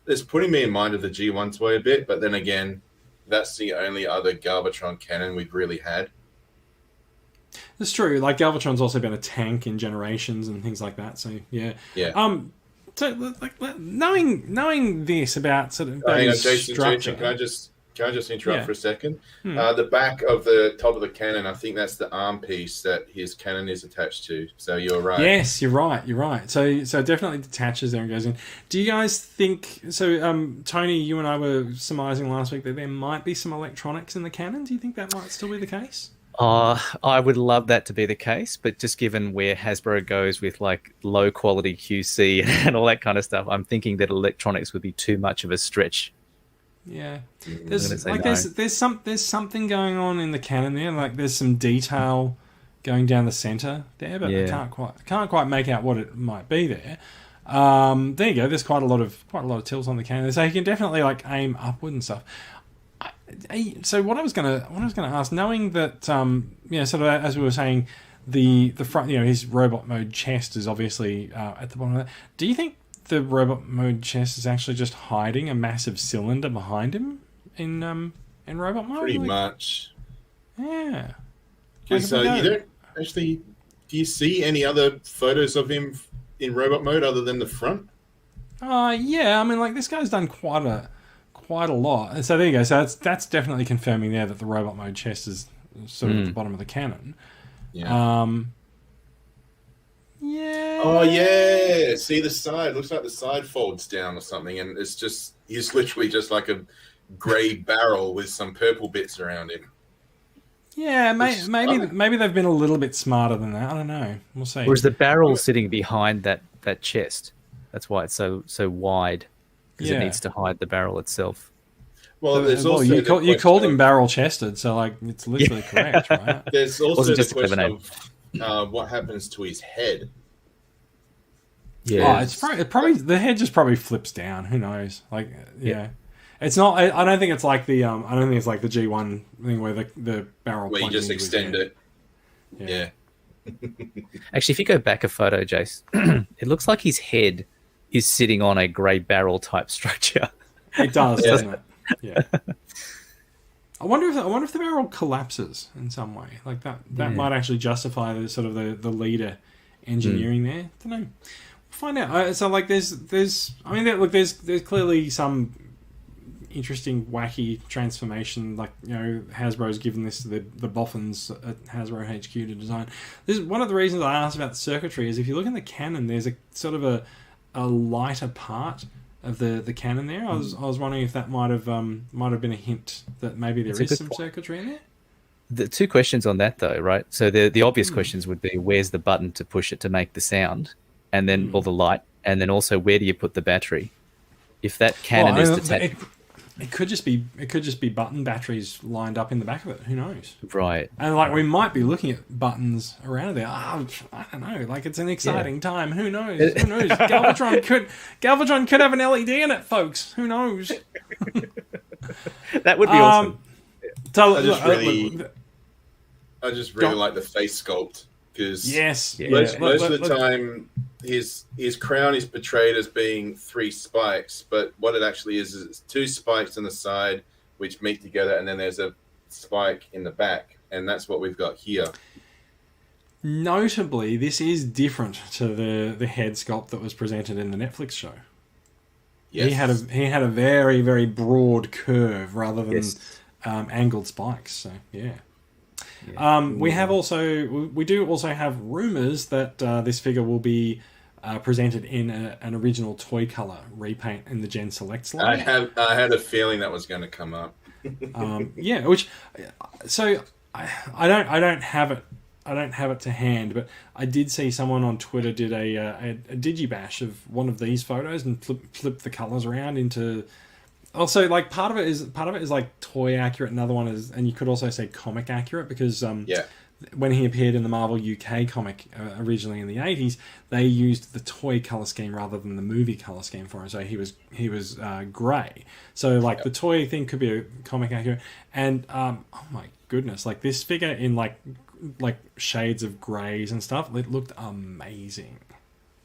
it's putting me in mind of the G1 toy a bit, but then again, that's the only other Galvatron cannon we've really had. That's true. Like Galvatron's also been a tank in Generations and things like that. So yeah. So like knowing this about sort of Jason, can I just interrupt for a second? The back of the top of the cannon, I think that's the arm piece that his cannon is attached to. So you're right. Yes, you're right. So it definitely detaches there and goes in. Do you guys think so? Tony, you and I were surmising last week that there might be some electronics in the cannon. Do you think that might still be the case? I would love that to be the case, but just given where Hasbro goes with like low quality QC and all that kind of stuff, I'm thinking that electronics would be too much of a stretch. Yeah, there's something going on in the cannon there. Like there's some detail going down the center there, but I can't quite make out what it might be there. There you go. There's quite a lot of tilts on the cannon, so you can definitely like aim upward and stuff. So what I was gonna ask, knowing that sort of as we were saying, the front, his robot mode chest is obviously at the bottom of that. Do you think the robot mode chest is actually just hiding a massive cylinder behind him in robot mode? Pretty much. Yeah. Because you don't actually. Do you see any other photos of him in robot mode other than the front? Yeah. I mean, like this guy's done quite a lot. So there you go. So that's definitely confirming there that the robot mode chest is sort of at the bottom of the cannon. Yeah. Yeah. Oh yeah. See the side. Looks like the side folds down or something, and he's literally just like a grey barrel with some purple bits around him. Yeah, maybe they've been a little bit smarter than that. I don't know. We'll see. Whereas the barrel sitting behind that chest, that's why it's so wide, because it needs to hide the barrel itself. Well, there's also you called him barrel chested, so like it's literally correct, right? There's also the question of what happens to his head. Yeah, it's probably the head just probably flips down. Who knows? Like, yeah. It's not. I don't think it's like the. I don't think it's like the G1 thing where the barrel. Where you just extend it. Yeah. Actually, if you go back a photo, Jace, it looks like his head is sitting on a grey barrel type structure. It does, doesn't it? Yeah. I wonder if the barrel collapses in some way. Like that might actually justify the sort of the leader engineering there. I don't know. We'll find out. So like there's there's clearly some interesting wacky transformation. Like, you know, Hasbro's given this to the boffins at Hasbro HQ to design. This is one of the reasons I asked about the circuitry is if you look in the cannon, there's a sort of a lighter part of the cannon there. I was wondering if that might have been a hint that maybe there is some circuitry in there. The two questions on that though, right? So the obvious questions would be where's the button to push it to make the sound, and then or the light, and then also where do you put the battery? If that cannon is detached. It could just be button batteries lined up in the back of it. Who knows? Right. And like we might be looking at buttons around there. I don't know. Like it's an exciting time. Who knows? Who knows? Galvatron could have an LED in it, folks. Who knows? That would be awesome. So, I just really like the face sculpt because most of the time his crown is portrayed as being 3 spikes, but what it actually is 2 spikes on the side which meet together, and then there's a spike in the back, and that's what we've got here. Notably, this is different to the head sculpt that was presented in the Netflix show. Yes. He had a very, very broad curve rather than angled spikes. So we do also have rumors that this figure will be presented in an original toy color repaint in the Gen Select line. I had a feeling that was going to come up. I don't have it. I don't have it to hand, but I did see someone on Twitter did a digibash of one of these photos and flip the colors around into. Also, like part of it is like toy accurate. Another one is, and you could also say comic accurate because when he appeared in the Marvel UK comic originally in the 80s, they used the toy color scheme rather than the movie color scheme for him. So he was grey. So like the toy thing could be a comic accurate, and oh my goodness, like this figure in like shades of greys and stuff, it looked amazing.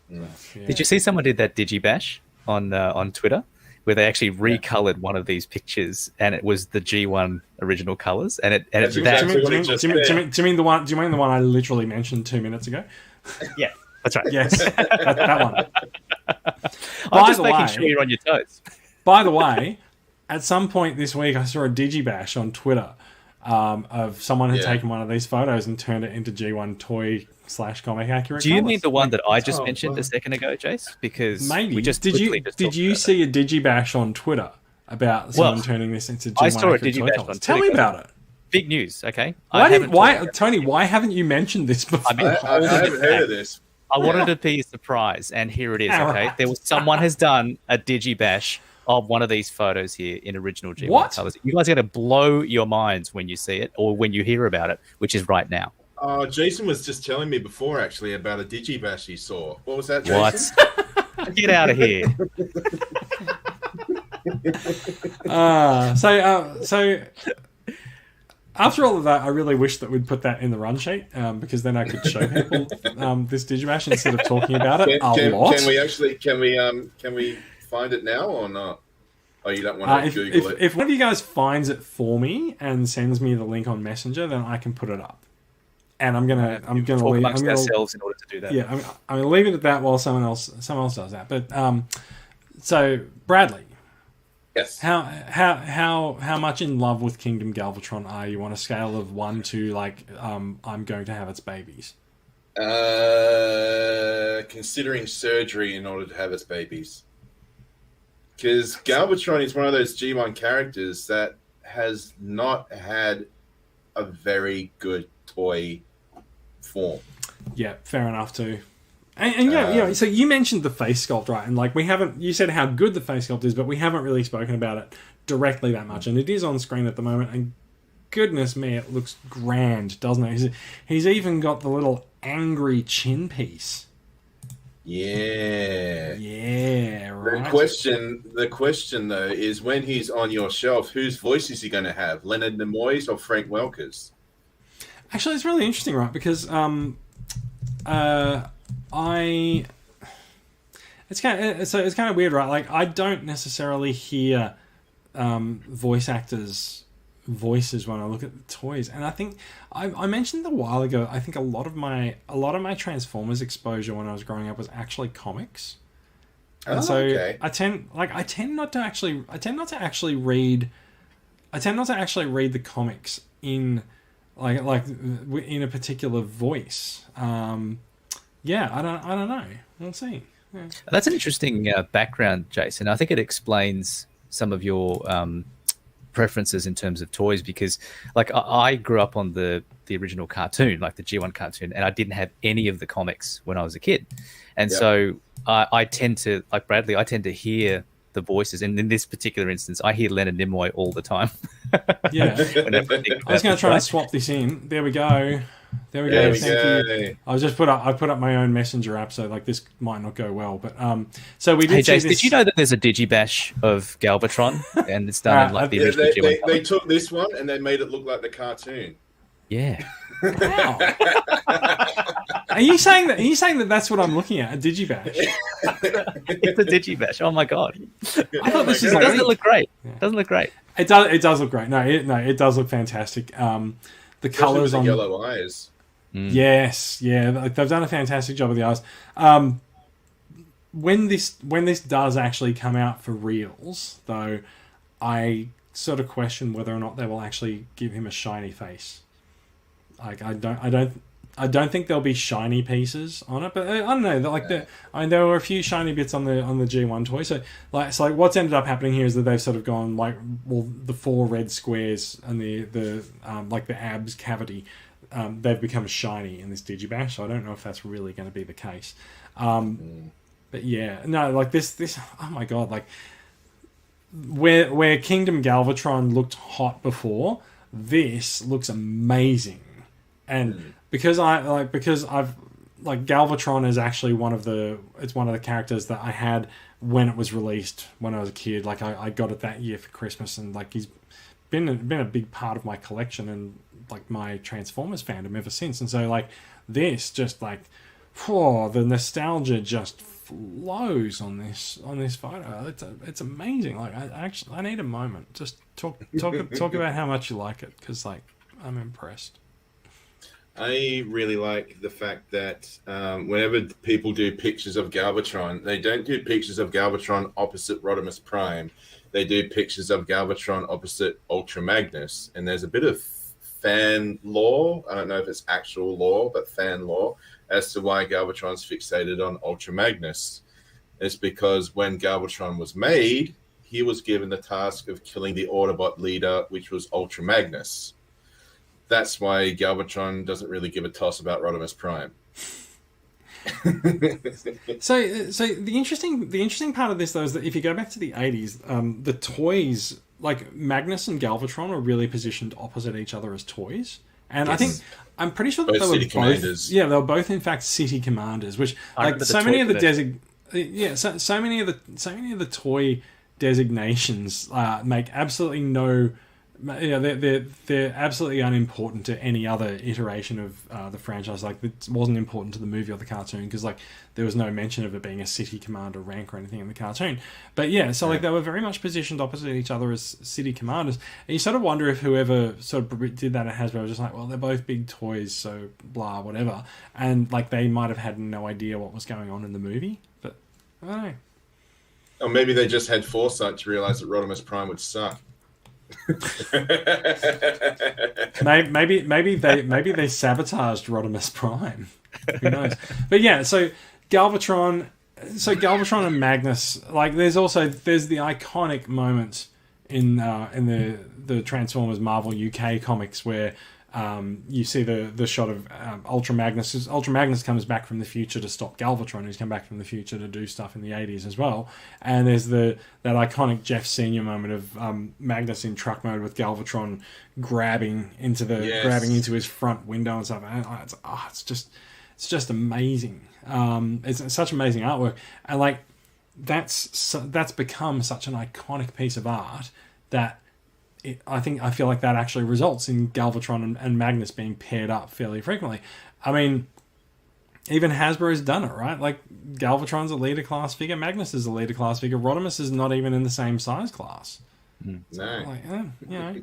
Yeah. Did you see someone did that digibash on Twitter? Where they actually recolored one of these pictures, and it was the G1 original colors, and it. Do you mean the one? Do you mean the one I literally mentioned 2 minutes ago? Yeah, that's right. Yes, that one. I'm just making sure you're on your toes. By the way, at some point this week, I saw a digibash on Twitter of someone had taken one of these photos and turned it into G1 toy / comic accurate. Do you mean the one that I just mentioned a second ago, Jace? Because maybe we just did you see a digibash on Twitter about someone turning this into G1 I saw a digibash digibash on Twitter. Tell me about it. Big news, okay? Tony, why haven't you mentioned this before? I haven't heard of this. I wanted to be a surprise, and here it is, okay? Right. Someone has done a digibash of one of these photos here in original G1 colors. You guys are going to blow your minds when you see it or when you hear about it, which is right now. Jason was just telling me before, actually, about a digibash he saw. What was that, Jason? What? Get out of here. So after all of that, I really wish that we'd put that in the run sheet because then I could show people this digibash instead of talking about it a lot. Can we find it now or not? Oh, you don't want to Google it? If one of you guys finds it for me and sends me the link on Messenger, then I can put it up. And I'm gonna talk amongst ourselves in order to do that. Yeah, I'm gonna leave it at that while someone else does that. But so Bradley, yes, how much in love with Kingdom Galvatron are you on a scale of 1 to like I'm going to have its babies? Considering surgery in order to have its babies, because Galvatron is one of those G1 characters that has not had a very good toy form. Yeah, fair enough too. And yeah, so you mentioned the face sculpt, right? And like you said how good the face sculpt is, but we haven't really spoken about it directly that much. And it is on screen at the moment, and goodness me, it looks grand, doesn't it? He's even got the little angry chin piece. Yeah. Yeah, right. The question though is, when he's on your shelf, whose voice is he going to have? Leonard Nimoy's or Frank Welker's? Actually, it's really interesting, right? Because it's kind of weird, right? Like, I don't necessarily hear voice actors' voices when I look at the toys, and I think I mentioned a while ago, I think a lot of my Transformers exposure when I was growing up was actually comics. And okay. I tend not to actually read the comics in like in a particular voice. Yeah, I don't know. We'll see. Yeah. That's an interesting background, Jason. I think it explains some of your preferences in terms of toys, because like I grew up on the original cartoon, like the G1 cartoon, and I didn't have any of the comics when I was a kid. And so I tend to, like Bradley, I tend to hear the voices. And in this particular instance, I hear Leonard Nimoy all the time. Yeah. I was going to try and swap this in. There we go. Thank you. I put up my own messenger app, so like this might not go well, but so we did. Hey, see Jace, this... did you know that there's a digibash of Galvatron, and it's done in like the original G1? They took this one and they made it look like the cartoon. Yeah. Wow. Are you saying that that's what I'm looking at? A digibash? It's a digibash. Oh my god! I thought this is. Doesn't it look great? Yeah. Doesn't look great? It does. It does look great. No, it does look fantastic. The colours on yellow eyes. Yes, yeah, they've done a fantastic job with the eyes. When this does actually come out for reals, though, I sort of question whether or not they will actually give him a shiny face. Like I don't think there'll be shiny pieces on it, but I don't know. There were a few shiny bits on the G1 toy. So what's ended up happening here is that they've sort of gone like, well, the 4 red squares and the like the abs cavity, they've become shiny in this digibash. So I don't know if that's really going to be the case. But yeah, no, like this. Oh my god, like where Kingdom Galvatron looked hot before, this looks amazing. And because Galvatron is actually one of the characters that I had when it was released when I was a kid. Like I got it that year for Christmas, and like he's been a big part of my collection and like my Transformers fandom ever since. And so like this just like, the nostalgia just flows on this photo. It's amazing. Like I need a moment. Just talk about how much you like it, because like I'm impressed. I really like the fact that whenever people do pictures of Galvatron, they don't do pictures of Galvatron opposite Rodimus Prime. They do pictures of Galvatron opposite Ultra Magnus. And there's a bit of fan lore, I don't know if it's actual lore, but fan lore, as to why Galvatron's fixated on Ultra Magnus. It's because when Galvatron was made, he was given the task of killing the Autobot leader, which was Ultra Magnus. That's why Galvatron doesn't really give a toss about Rodimus Prime. So the interesting part of this though is that if you go back to the 80s, the toys like Magnus and Galvatron are really positioned opposite each other as toys, and yes. I'm pretty sure that they were both commanders. Yeah, they were both in fact city commanders, which like so many of the so many of the toy designations make absolutely no. Yeah, they're absolutely unimportant to any other iteration of the franchise. Like, it wasn't important to the movie or the cartoon because like there was no mention of it being a city commander rank or anything in the cartoon. But yeah, so like they were very much positioned opposite each other as city commanders. And you sort of wonder if whoever sort of did that at Hasbro was just like, well, they're both big toys, so blah, whatever. And like they might have had no idea what was going on in the movie. But I don't know. Or maybe they just had foresight to realize that Rodimus Prime would suck. maybe they sabotaged Rodimus Prime. Who knows? But yeah, so Galvatron and Magnus, like there's the iconic moment in the Transformers Marvel UK comics where You see the shot of Ultra Magnus. Ultra Magnus comes back from the future to stop Galvatron, who's come back from the future to do stuff in the 80s as well. And there's that iconic Jeff Senior moment of Magnus in truck mode with Galvatron grabbing into his front window and stuff. And it's just amazing. It's such amazing artwork, and like that's become such an iconic piece of art that I feel like that actually results in Galvatron and Magnus being paired up fairly frequently. I mean, even Hasbro's done it, right? Like Galvatron's a leader class figure, Magnus is a leader class figure, Rodimus is not even in the same size class. No. Like, you know.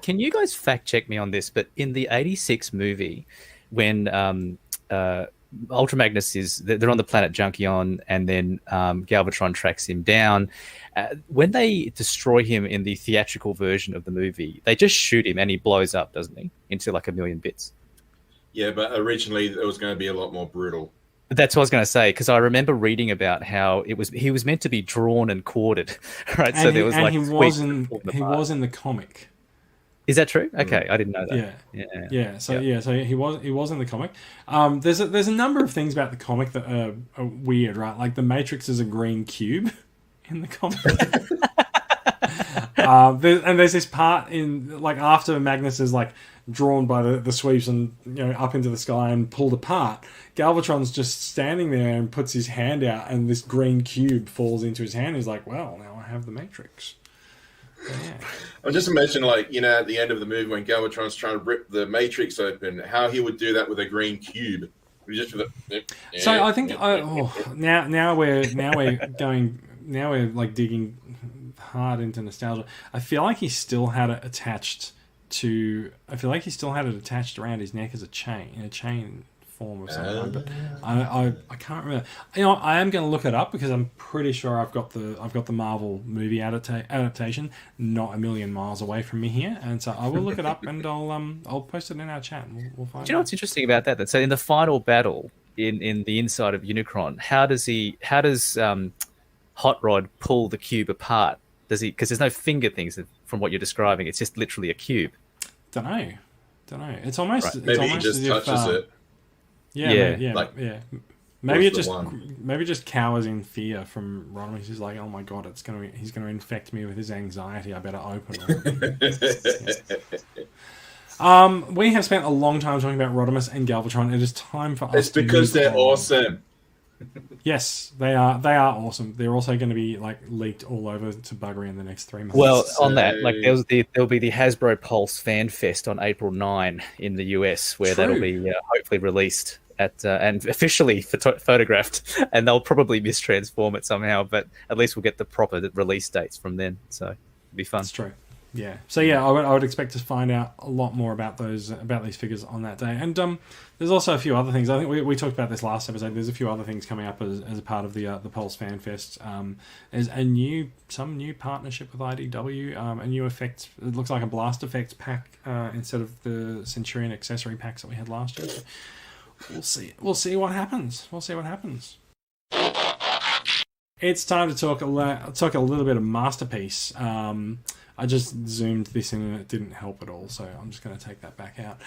Can you guys fact check me on this? But in the '86 movie, when Ultra Magnus they're on the planet Junkion, and then Galvatron tracks him down. When they destroy him in the theatrical version of the movie, they just shoot him and he blows up, doesn't he? Into like a million bits. Yeah, but originally it was going to be a lot more brutal. That's what I was going to say, because I remember reading about how he was meant to be drawn and quartered, right? And he was in the comic. Is that true? Okay, I didn't know that. So he was in the comic. There's a number of things about the comic that are weird, right? Like the Matrix is a green cube in the comic. There's this part in like after Magnus is like drawn by the sweeps and up into the sky and pulled apart, Galvatron's just standing there and puts his hand out, and this green cube falls into his hand. He's like, "Well, now I have the Matrix." Yeah. I just imagine, like, at the end of the movie when Galvatron's trying to rip the Matrix open, how he would do that with a green cube. So I think now we're like digging hard into nostalgia. I feel like he still had it attached around his neck as a chain form of something. But I can't remember. I am going to look it up because I'm pretty sure I've got the Marvel movie adaptation not a million miles away from me here, and so I will look it up and I'll post it in our chat. And we'll find. Do you know what's interesting about that? So in the final battle in the inside of Unicron, how does Hot Rod pull the cube apart? Does he? Because there's no finger things from what you're describing. It's just literally a cube. Don't know. It's almost right. Maybe he just touches it. Yeah. Maybe it just cowers in fear from Rodimus. He's like, oh my god, he's gonna infect me with his anxiety. I better open it. We have spent a long time talking about Rodimus and Galvatron. It is time for us. It's because they're awesome. Yes, they are. They are awesome. They're also going to be like leaked all over to Buggery in the next 3 months. Well, on that, like there'll be the Hasbro Pulse Fan Fest on April 9 in the US, where that'll be hopefully released and officially photographed, and they'll probably mistransform it somehow, but at least we'll get the proper release dates from then. So it'll be fun. That's true. Yeah. So yeah, I would expect to find out a lot more about these figures on that day. And there's also a few other things. I think we talked about this last episode. There's a few other things coming up as a part of the Pulse Fan Fest. There's some new partnership with IDW. A new effect. It looks like a blast effects pack instead of the Centurion accessory packs that we had last year. So we'll see what happens. It's time to talk a little bit of Masterpiece. I just zoomed this in and it didn't help at all, so I'm just going to take that back out.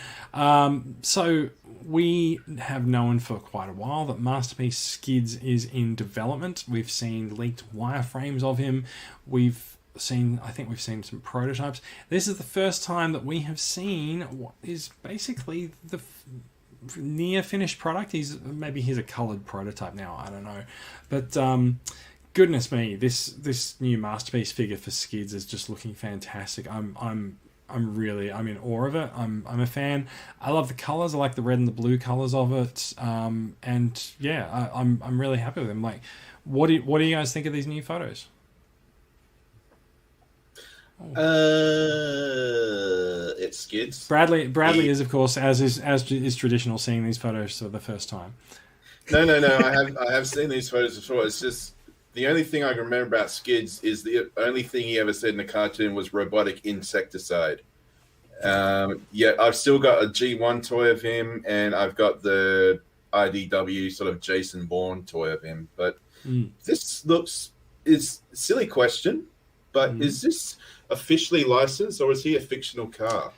So we have known for quite a while that Masterpiece Skids is in development. We've seen leaked wireframes of him. I think we've seen some prototypes. This is the first time that we have seen what is basically the near finished product. He's a coloured prototype now. I don't know, but goodness me, this new Masterpiece figure for Skids is just looking fantastic. I'm in awe of it. I'm a fan. I love the colours. I like the red and the blue colours of it. And yeah, I'm really happy with them. Like, what do you guys think of these new photos? It's Skids. Bradley is, of course, as is traditional, seeing these photos for the first time. No. I have seen these photos before. It's just the only thing I can remember about Skids is the only thing he ever said in the cartoon was robotic insecticide. I've still got a G1 toy of him, and I've got the IDW sort of Jason Bourne toy of him. But this is a silly question, but is this officially licensed or is he a fictional car?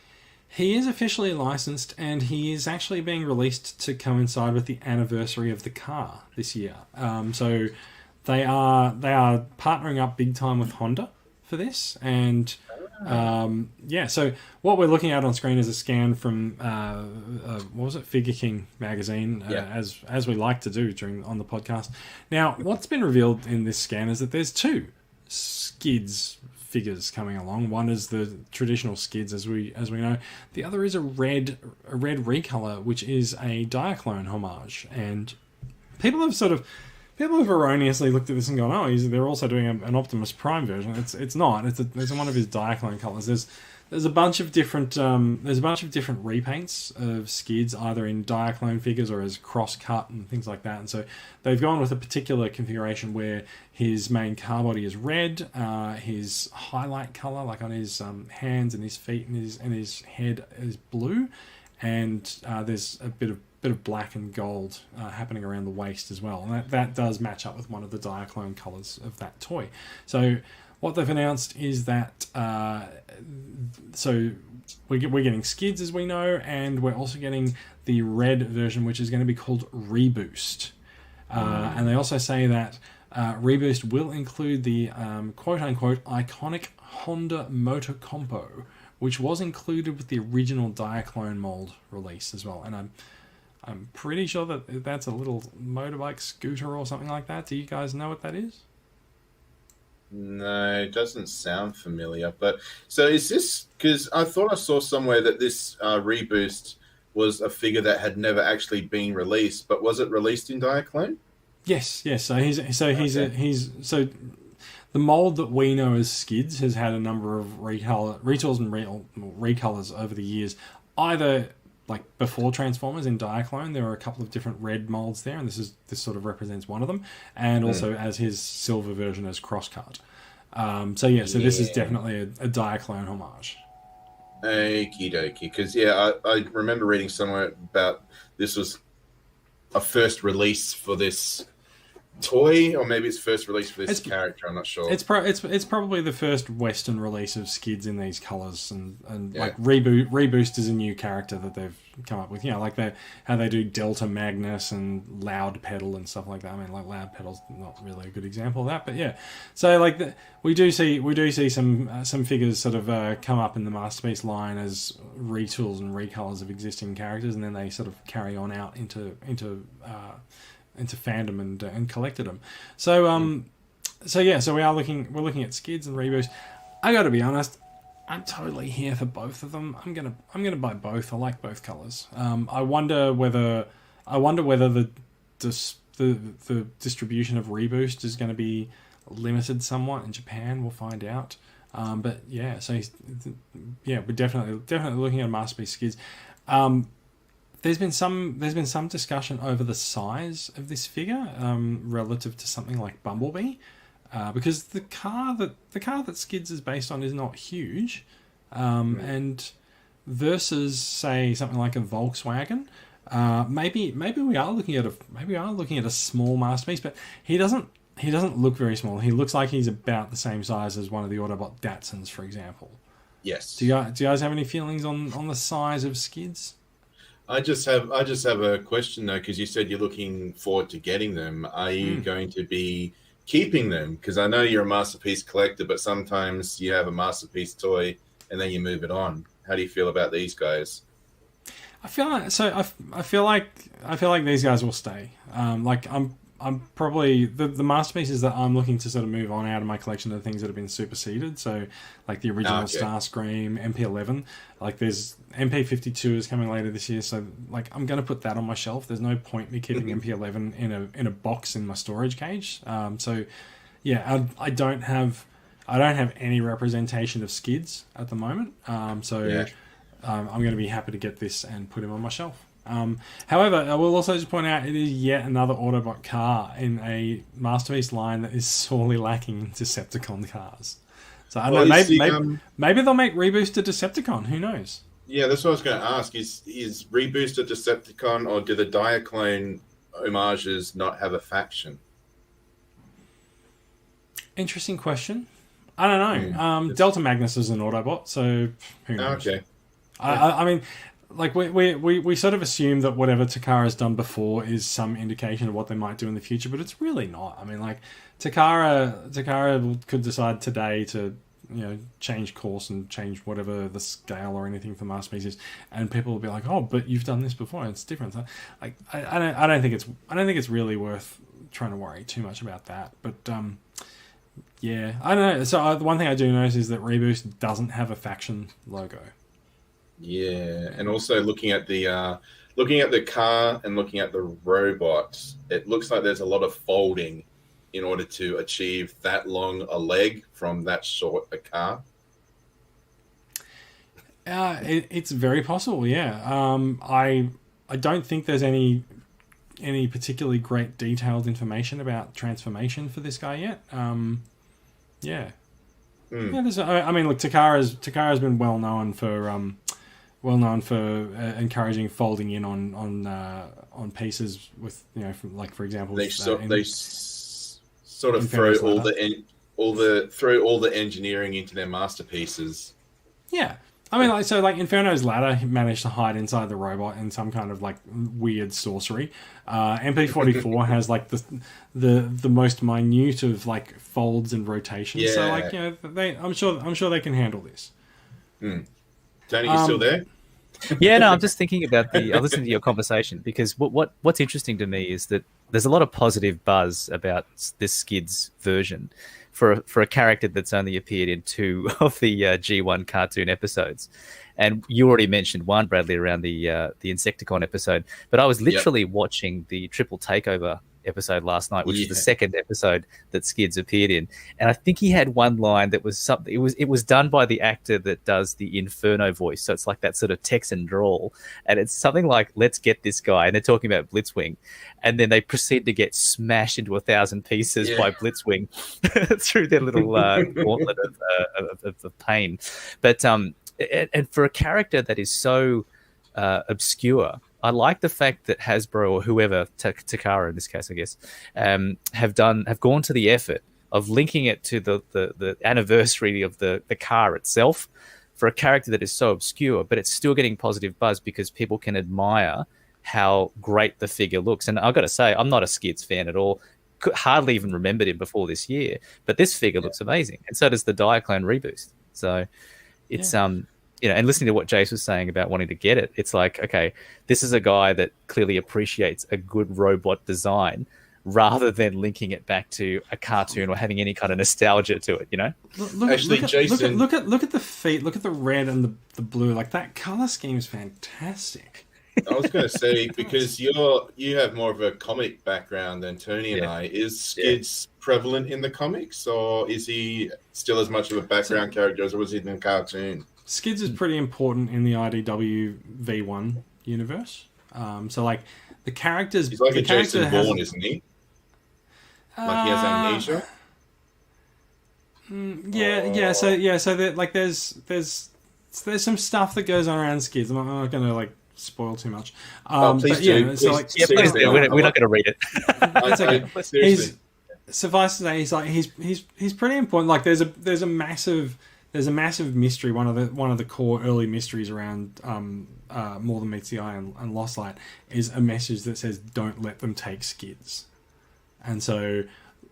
He is officially licensed, and he is actually being released to coincide with the anniversary of the car this year. So they are partnering up big time with Honda for this, and so what we're looking at on screen is a scan from what was it, Figure King magazine, as we like to do on the podcast. Now, what's been revealed in this scan is that there's two Skids figures coming along. One is the traditional Skids, as we know. The other is a red recolor, which is a Diaclone homage. And people have erroneously looked at this and gone, oh, they're also doing an Optimus Prime version. It's not. It's one of his Diaclone colors. There's a bunch of different repaints of Skids, either in Diaclone figures or as cross-cut and things like that. And so they've gone with a particular configuration where his main car body is red, his highlight color, like on his hands and his feet and his head, is blue, and there's a bit of black and gold happening around the waist as well. And that does match up with one of the Diaclone colors of that toy. So what they've announced is that so we're getting Skids, as we know, and we're also getting the red version, which is going to be called Reboost. And they also say that Reboost will include the quote-unquote iconic Honda Motocompo, which was included with the original Diaclone mold release as well. And I'm pretty sure that that's a little motorbike scooter or something like that. Do you guys know what that is? No, it doesn't sound familiar. But so is this, because I thought I saw somewhere that this Reboost was a figure that had never actually been released, but was it released in Diaclone? Yes. So the mold that we know as Skids has had a number of retools and recolors over the years. Either like before Transformers in Diaclone, there were a couple of different red molds there, and this sort of represents one of them, and also as his silver version as crosscut. So this is definitely a Diaclone homage. Okie dokie, because I remember reading somewhere about this was a first release for this toy, or maybe it's first release for this character. I'm not sure. It's probably the first Western release of Skids in these colors, and like Reboost is a new character that they've come up with. Like how they do Delta Magnus and Loud Pedal and stuff like that. I mean, like Loud Pedal's not really a good example of that, but yeah. So like we do see some figures sort of come up in the Masterpiece line as retools and recolors of existing characters, and then they sort of carry on out into fandom and collectedom. So we're looking at Skids and Reboost. I got to be honest, I'm totally here for both of them. I'm gonna buy both. I like both colors. I wonder whether the distribution of Reboost is going to be limited somewhat in Japan. We'll find out. But yeah, so we're definitely looking at Masterpiece Skids. There's been some discussion over the size of this figure relative to something like Bumblebee, because the car that Skids is based on is not huge, and versus say something like a Volkswagen, maybe we are looking at a small Masterpiece, but he doesn't look very small. He looks like he's about the same size as one of the Autobot Datsuns, for example. Yes. Do you guys have any feelings on the size of Skids? I just have a question though, because you said you're looking forward to getting them. Are you going to be keeping them? Because I know you're a Masterpiece collector, but sometimes you have a Masterpiece toy and then you move it on. How do you feel about these guys? I feel like these guys will stay. I'm probably the masterpieces that I'm looking to sort of move on out of my collection are the things that have been superseded. So like the original Starscream, MP11, like there's MP52 is coming later this year. So like I'm going to put that on my shelf. There's no point me keeping MP11 in a box in my storage cage. So yeah, I don't have any representation of Skids at the moment. I'm going to be happy to get this and put him on my shelf. However, I will also just point out it is yet another Autobot car in a Masterpiece line that is sorely lacking in Decepticon cars. So I don't know, maybe they'll make Reboost a Decepticon. Who knows? Yeah, that's what I was going to ask. Is Reboost a Decepticon, or do the Diaclone homages not have a faction? Interesting question. I don't know. Delta Magnus is an Autobot, so who knows? Okay. I mean, like we sort of assume that whatever Takara's done before is some indication of what they might do in the future, but it's really not. I mean, like Takara could decide today to change course and change whatever the scale or anything for Masterpiece is, and people will be like, oh, but you've done this before, it's different. So, like I don't think it's really worth trying to worry too much about that. But yeah, I don't know. So the one thing I do notice is that Reboost doesn't have a faction logo. Yeah, and also looking at the car and looking at the robot, it looks like there's a lot of folding in order to achieve that long a leg from that short a car. It's very possible, yeah. I don't think there's any particularly great detailed information about transformation for this guy yet. Yeah. Yeah, I mean, look, Takara's been well known for encouraging folding in on pieces with from, like, for example, they sort of throw all the engineering into their masterpieces. Yeah. I mean, like Inferno's ladder managed to hide inside the robot in some kind of like weird sorcery. MP44 has like the most minute of like folds and rotations. Yeah. So like I'm sure they can handle this. Tony, you still there? Yeah, no, I'm just thinking about I listened to your conversation because what's interesting to me is that there's a lot of positive buzz about this Skids version for a character that's only appeared in 2 of the G1 cartoon episodes. And you already mentioned one, Bradley, around the Insecticon episode, but I was literally watching the Triple Takeover episode last night, which is the second episode that Skids appeared in, and I think he had one line that was something. It was done by the actor that does the Inferno voice, so it's like that sort of Texan drawl, and it's something like, "Let's get this guy," and they're talking about Blitzwing, and then they proceed to get smashed into 1,000 pieces by Blitzwing through their little gauntlet of pain. But and for a character that is so obscure, I like the fact that Hasbro, or whoever, Takara in this case, I guess, have gone to the effort of linking it to the anniversary of the car itself for a character that is so obscure, but it's still getting positive buzz because people can admire how great the figure looks. And I've got to say, I'm not a Skids fan at all. Hardly even remembered him before this year, but this figure looks amazing, and so does the Diaclone Reboost. So it's and listening to what Jace was saying about wanting to get it, it's like, okay, this is a guy that clearly appreciates a good robot design rather than linking it back to a cartoon or having any kind of nostalgia to it, Jason, look at the feet, look at the red and the blue. Like, that color scheme is fantastic. I was going to say, because you have more of a comic background than Tony and I. Is Skids prevalent in the comics, or is he still as much of a background character as was he in the cartoon? Skids is pretty important in the IDW V1 universe. So, like, the characters... He's like a Jason Bourne, isn't he? Like, he has amnesia? So there's some stuff that goes on around Skids. I'm not going to, like, spoil too much. Please do. Please do. We're not going to read it. That's okay. Seriously. Suffice to say, he's pretty important. Like, there's a massive mystery. One of the core early mysteries around More Than Meets the Eye and Lost Light is a message that says, "Don't let them take Skids." And so,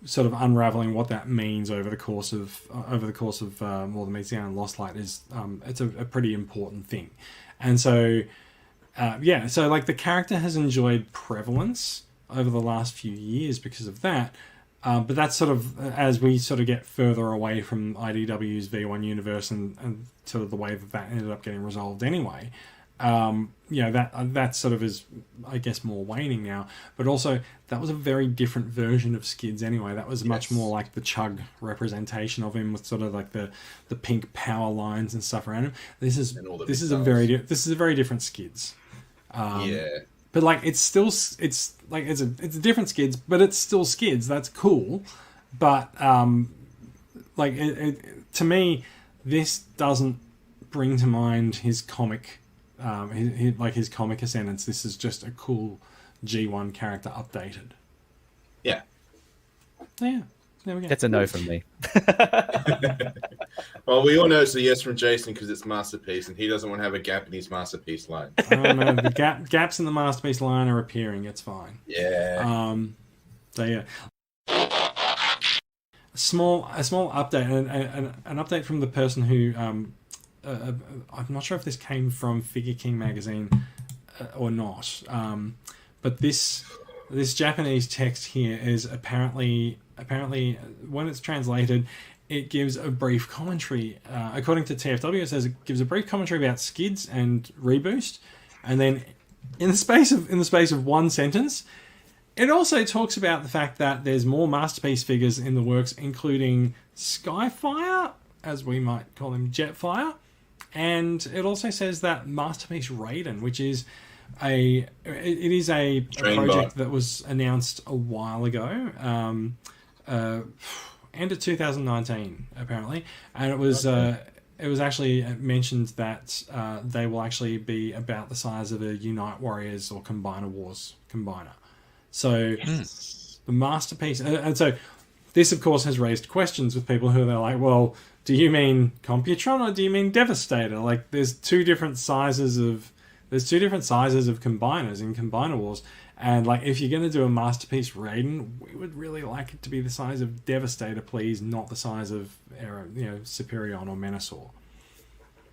sort of unraveling what that means over the course of More Than Meets the Eye and Lost Light is it's a pretty important thing. And so, so like, the character has enjoyed prevalence over the last few years because of that. But that's sort of, as we sort of get further away from IDW's V1 universe and sort of the way that ended up getting resolved anyway, that sort of is, I guess, more waning now. But also, that was a very different version of Skids anyway. That was much more like the Chug representation of him, with sort of like the pink power lines and stuff around him. This is a very different Skids. But, like, it's a different Skids, but it's still Skids. That's cool. But to me, this doesn't bring to mind his comic, his comic ascendance. This is just a cool G1 character updated. Yeah. Yeah. There we go. That's a no from me. Well, we all know it's a yes from Jason because it's Masterpiece, and he doesn't want to have a gap in his Masterpiece line. I don't know. The gaps in the Masterpiece line are appearing. It's fine. Yeah. So yeah. A small update, and an update from the person who I'm not sure if this came from Figure King magazine or not, but this Japanese text here is apparently when it's translated, it gives a brief commentary. According to TFW, it says it gives a brief commentary about Skids and Reboost, and then in the space of one sentence, it also talks about the fact that there's more Masterpiece figures in the works, including Skyfire, as we might call him, Jetfire, and it also says that Masterpiece Raiden, which is a project that was announced a while ago, end of 2019 apparently, and it was actually mentioned that they will actually be about the size of a Unite Warriors or Combiner Wars combiner. So the Masterpiece, and so this of course has raised questions with people who are like, well, do you mean Computron or do you mean Devastator? Like, there's two different sizes of combiners in Combiner Wars, and like, if you're going to do a Masterpiece Raiden, we would really like it to be the size of Devastator, please, not the size of Superion or Menasor.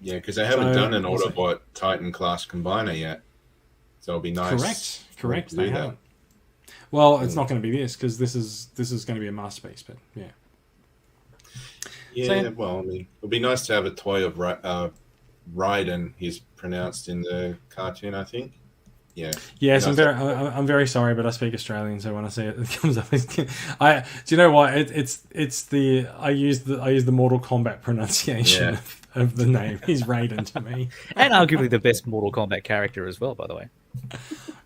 Yeah, because they haven't done an Autobot Titan class combiner yet, so it'll be nice. Correct. They haven't. Well, it's not going to be this because this is going to be a Masterpiece, but yeah. Yeah, well, I mean, it'll be nice to have a toy of Raiden. He's pronounced in the cartoon, I think. Yeah. Yes, I'm very sorry, but I speak Australian, so when I say it comes up, do you know what? I use the Mortal Kombat pronunciation of the name. He's Raiden to me, and arguably the best Mortal Kombat character as well, by the way.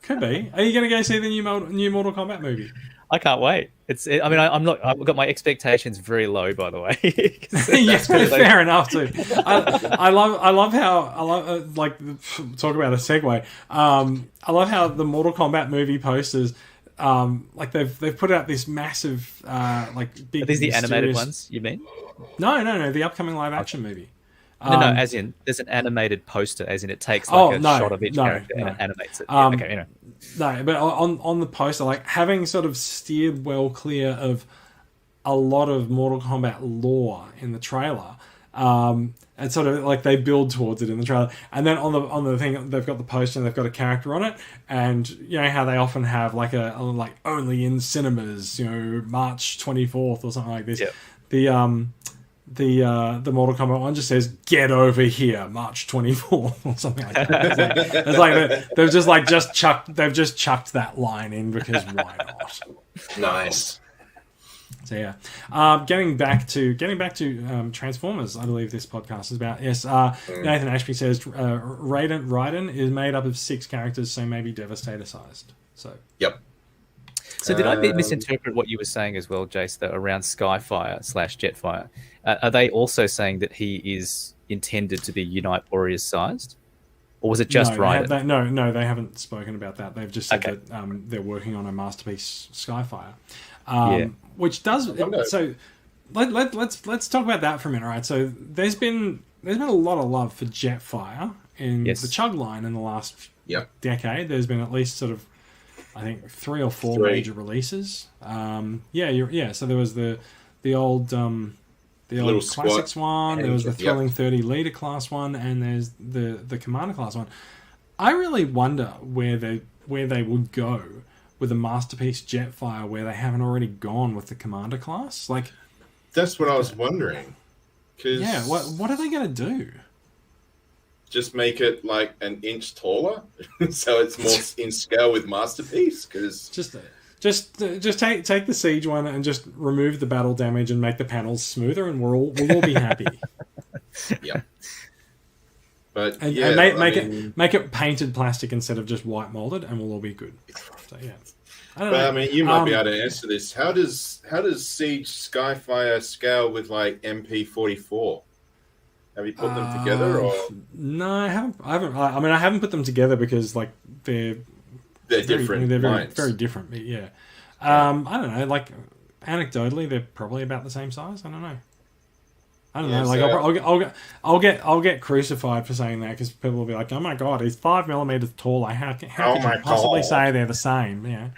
Could be. Are you going to go see the new Mortal Kombat movie? I can't wait. I'm not. I've got my expectations very low, by the way. Yes, fair enough too. I love how like, talk about a segue. I love how the Mortal Kombat movie posters, like they've put out this massive like big. Are these the animated ones you mean? No, the upcoming live action movie. No, as in there's an animated poster, as in it takes like shot of each character and it animates it. No, but on the poster, like, having sort of steered well clear of a lot of Mortal Kombat lore in the trailer, and sort of like they build towards it in the trailer, and then on the thing they've got the poster and they've got a character on it, and you know how they often have like a like only in cinemas, March 24th or something like this. Yep. The Mortal Kombat one just says "Get over here, March 24th" or something like that. It's like they've just chucked that line in because why not? Nice. So yeah, getting back to Transformers. I believe this podcast is about. Yes, Nathan Ashby says Raiden is made up of 6 characters, so maybe Devastator sized. So yep. So did I misinterpret what you were saying as well, Jace, that around Skyfire / Jetfire? Are they also saying that he is intended to be Unite Warriors sized? Or was it just Raiden? No, they haven't spoken about that. They've just said that they're working on a Masterpiece Skyfire. Which does... So let's talk about that for a minute, right? So there's been a lot of love for Jetfire in the Chug line in the last decade. There's been at least sort of, I think, 3 or 4 major releases. So there was the old Classics one. There was the Thrilling 30 Liter class one, and there's the Commander class one. I really wonder where they would go with a Masterpiece Jetfire, where they haven't already gone with the Commander class. Like, that's what I was wondering. What are they going to do? Just make it like an inch taller, so it's more in scale with Masterpiece. Because just take the Siege one and just remove the battle damage and make the panels smoother, and we'll all be happy. Yeah. But make it painted plastic instead of just white molded, and we'll all be good. So yeah. I mean, you might be able to answer this. How does Siege Skyfire scale with like MP44? Have you put them together, or no? I haven't. I haven't put them together because like they're different. They're very different. But yeah. I don't know. Like, anecdotally, they're probably about the same size. I don't know. I don't Yeah, know. Like so- I'll get crucified for saying that because people will be like, "Oh my god, he's 5 millimeters taller. How could you possibly say they're the same?" Yeah.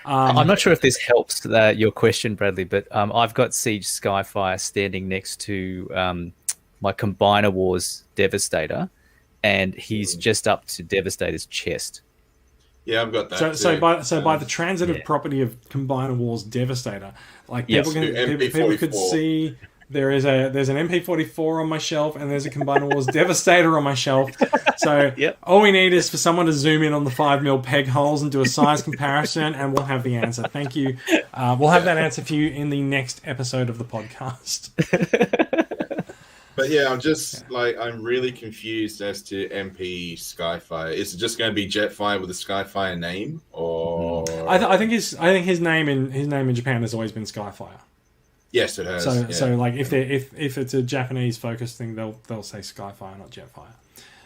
I'm not sure if this helps your question, Bradley, but I've got Siege Skyfire standing next to my Combiner Wars Devastator, and he's just up to Devastator's chest. Yeah, I've got that. So by the transitive property of Combiner Wars Devastator, like people could see there's an MP44 on my shelf and there's a Combiner Wars Devastator on my shelf. So all we need is for someone to zoom in on the 5mm peg holes and do a size comparison, and we'll have the answer. Thank you. We'll have that answer for you in the next episode of the podcast. But yeah, I'm really confused as to MP Skyfire. Is it just going to be Jetfire with a Skyfire name, or I think his name in Japan has always been Skyfire. Yes, it has. So like if it's a Japanese focused thing, they'll say Skyfire, not Jetfire.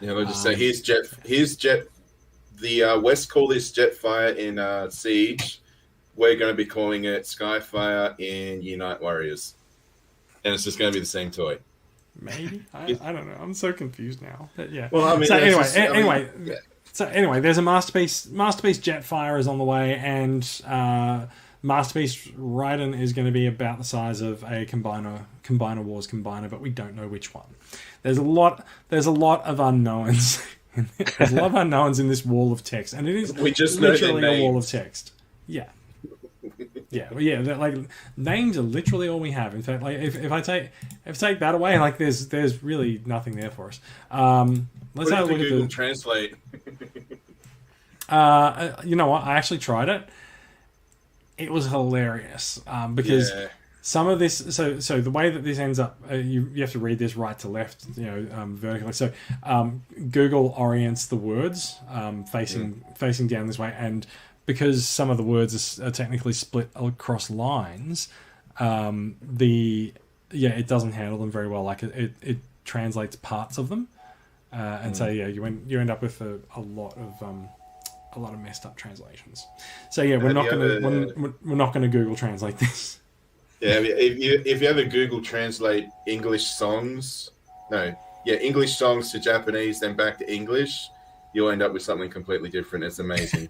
Yeah, they'll just say here's Jet. The West call this Jetfire in Siege. We're going to be calling it Skyfire in Unite Warriors, and it's just going to be the same toy. Maybe I don't know. I'm so confused now. But yeah. Well, I mean, so anyway, there's a Masterpiece Jetfire is on the way, and Masterpiece Raiden is going to be about the size of a Combiner Wars Combiner, but we don't know which one. There's a lot of unknowns. There's a lot of unknowns in this wall of text, and it is literally a wall of text. Yeah. Yeah, like names are literally all we have. In fact, like if I take that away, like there's really nothing there for us. Let's have a look at Google Translate. You know what? I actually tried it. It was hilarious because some of this. So the way that this ends up, you have to read this right to left, vertically. So Google orients the words facing down this way, and because some of the words are technically split across lines, it doesn't handle them very well. Like it translates parts of them, and so you end up with a lot of messed up translations. So yeah, we're not gonna Google Translate this. Yeah, if you ever Google Translate English songs to Japanese, then back to English, you'll end up with something completely different. It's amazing.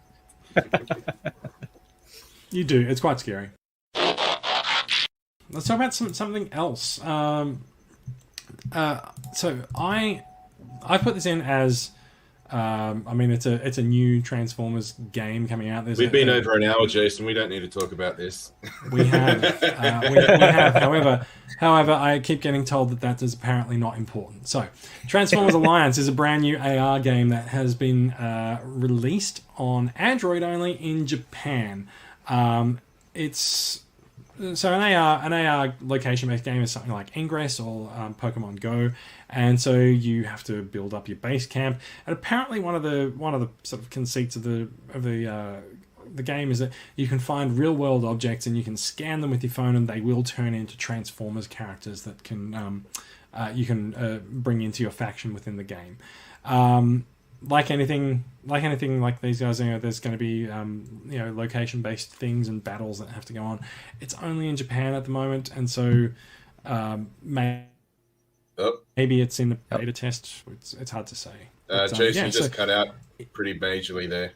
You do. It's quite scary. Let's talk about something else. So I put this in as it's a new Transformers game coming out. We've been over an hour, Jason. We don't need to talk about this. We have. We have. However, I keep getting told that is apparently not important. So, Transformers Alliance is a brand new AR game that has been released on Android only in Japan. It's so an AR location-based game is something like Ingress or Pokemon Go, and so you have to build up your base camp. And apparently, one of the sort of conceits of the game is that you can find real-world objects and you can scan them with your phone, and they will turn into Transformers characters that can you can bring into your faction within the game. Like anything like these guys, there's going to be location-based things and battles that have to go on. It's only in Japan at the moment, and so maybe it's in the beta test. It's hard to say. Jason just cut out pretty majorly there.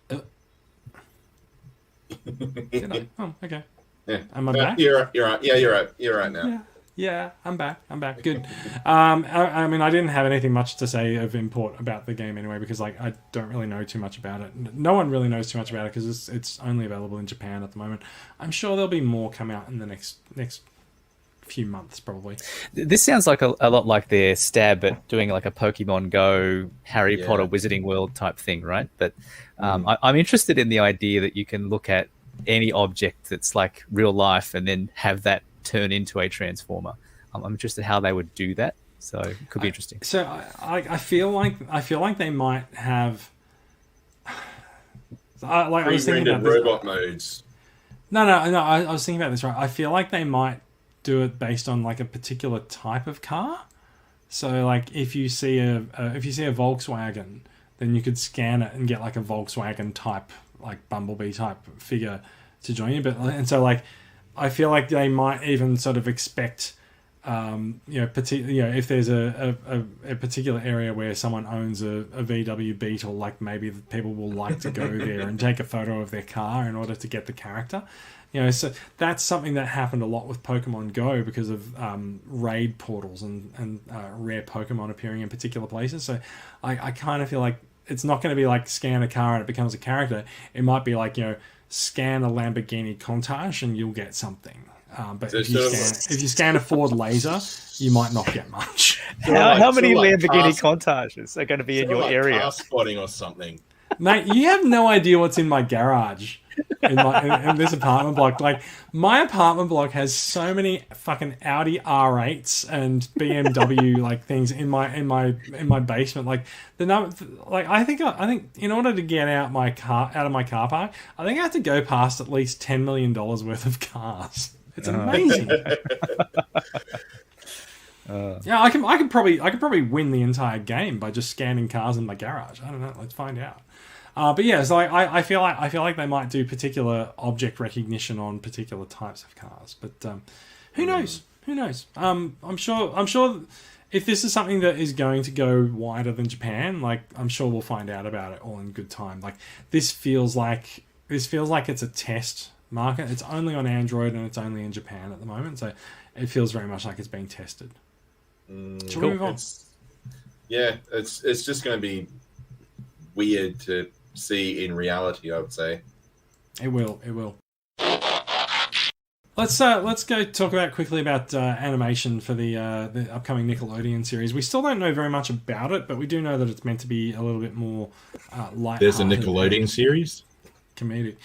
Did I? Oh, okay. Yeah. Am I back? You're right. Yeah, you're right. You're right now. Yeah, I'm back. Good. I mean, I didn't have anything much to say of import about the game anyway, because I don't really know too much about it. No one really knows too much about it because it's only available in Japan at the moment. I'm sure there'll be more come out in the next few months, probably. This sounds like a lot like their stab at doing like a Pokemon Go, Harry Potter Wizarding World type thing, right? But I'm interested in the idea that you can look at any object that's like real life and then have that turn into a transformer. I'm interested how they would do that, so it could be interesting. So I feel like they might have I was thinking about robot modes. No, I was thinking about this, right? I feel like they might do it based on like a particular type of car. So like if you see a Volkswagen, then you could scan it and get like a Volkswagen type, like Bumblebee type figure to join you. And so like I feel like they might even sort of expect if there's a particular area where someone owns a VW Beetle, like maybe people will like to go there and take a photo of their car in order to get the character. So that's something that happened a lot with Pokemon Go because of raid portals and rare Pokemon appearing in particular places. So I kind of feel like it's not going to be like scan a car and it becomes a character. It might be like, scan a Lamborghini Countach and you'll get something. But if you scan a Ford Laser, you might not get much. How many Lamborghini Countaches are going to be in your area? Car spotting or something. Mate, you have no idea what's in my garage in this apartment block. Like, my apartment block has so many fucking Audi R8s and BMW like things in my basement. Like I think in order to get out of my car park, I think I have to go past at least $10 million worth of cars. It's amazing. Yeah, I could probably win the entire game by just scanning cars in my garage. I don't know. Let's find out. But yeah, so I feel like they might do particular object recognition on particular types of cars. But who knows? Who knows? I'm sure if this is something that is going to go wider than Japan, like I'm sure we'll find out about it all in good time. Like this feels like it's a test market. It's only on Android and it's only in Japan at the moment, so it feels very much like it's being tested. Shall we move on? It's just going to be weird to see in reality, I would say. It will. Let's go talk quickly about animation for the upcoming Nickelodeon series. We still don't know very much about it, but we do know that it's meant to be a little bit more light. There's a Nickelodeon series? Comedic.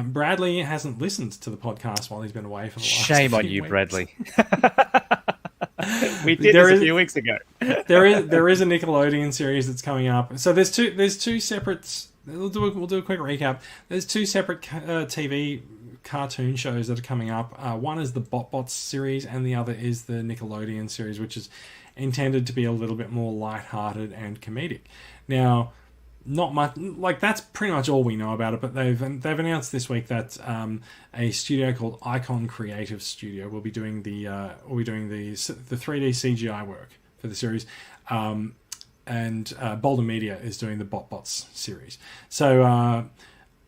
Bradley hasn't listened to the podcast while he's been away for the last Shame on few you, weeks. Bradley. We did this a few weeks ago. there is a Nickelodeon series that's coming up. So there's two separate. We'll do a quick recap. There's two separate TV cartoon shows that are coming up. One is the BotBots series, and the other is the Nickelodeon series, which is intended to be a little bit more lighthearted and comedic. Now, not much. Like that's pretty much all we know about it. But they've announced this week that a studio called Icon Creative Studio will be doing the 3D CGI work for the series. And Boulder Media is doing the BotBots series. So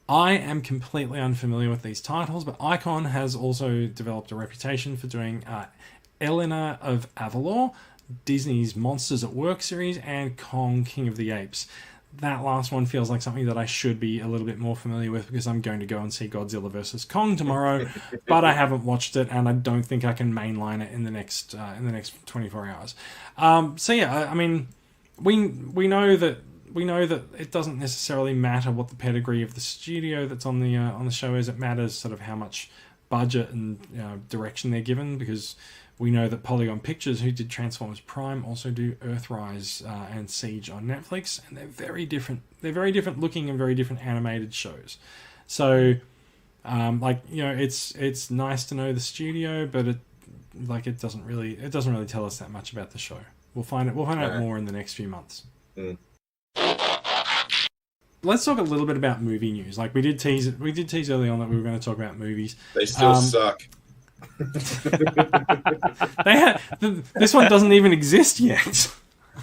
I am completely unfamiliar with these titles, but Icon has also developed a reputation for doing Eleanor of Avalor, Disney's Monsters at Work series, and Kong, King of the Apes. That last one feels like something that I should be a little bit more familiar with because I'm going to go and see Godzilla vs. Kong tomorrow, but I haven't watched it and I don't think I can mainline it in the next 24 hours. So yeah, I mean, we know that it doesn't necessarily matter what the pedigree of the studio that's on the show is. It matters sort of how much budget and direction they're given, because we know that Polygon Pictures, who did Transformers Prime, also do Earthrise and Siege on Netflix, and they're very different. They're very different looking and very different animated shows. So, it's nice to know the studio, but it doesn't really tell us that much about the show. We'll find out more in the next few months. Let's talk a little bit about movie news. Like we did tease early on that we were going to talk about movies. They still suck. This one doesn't even exist yet.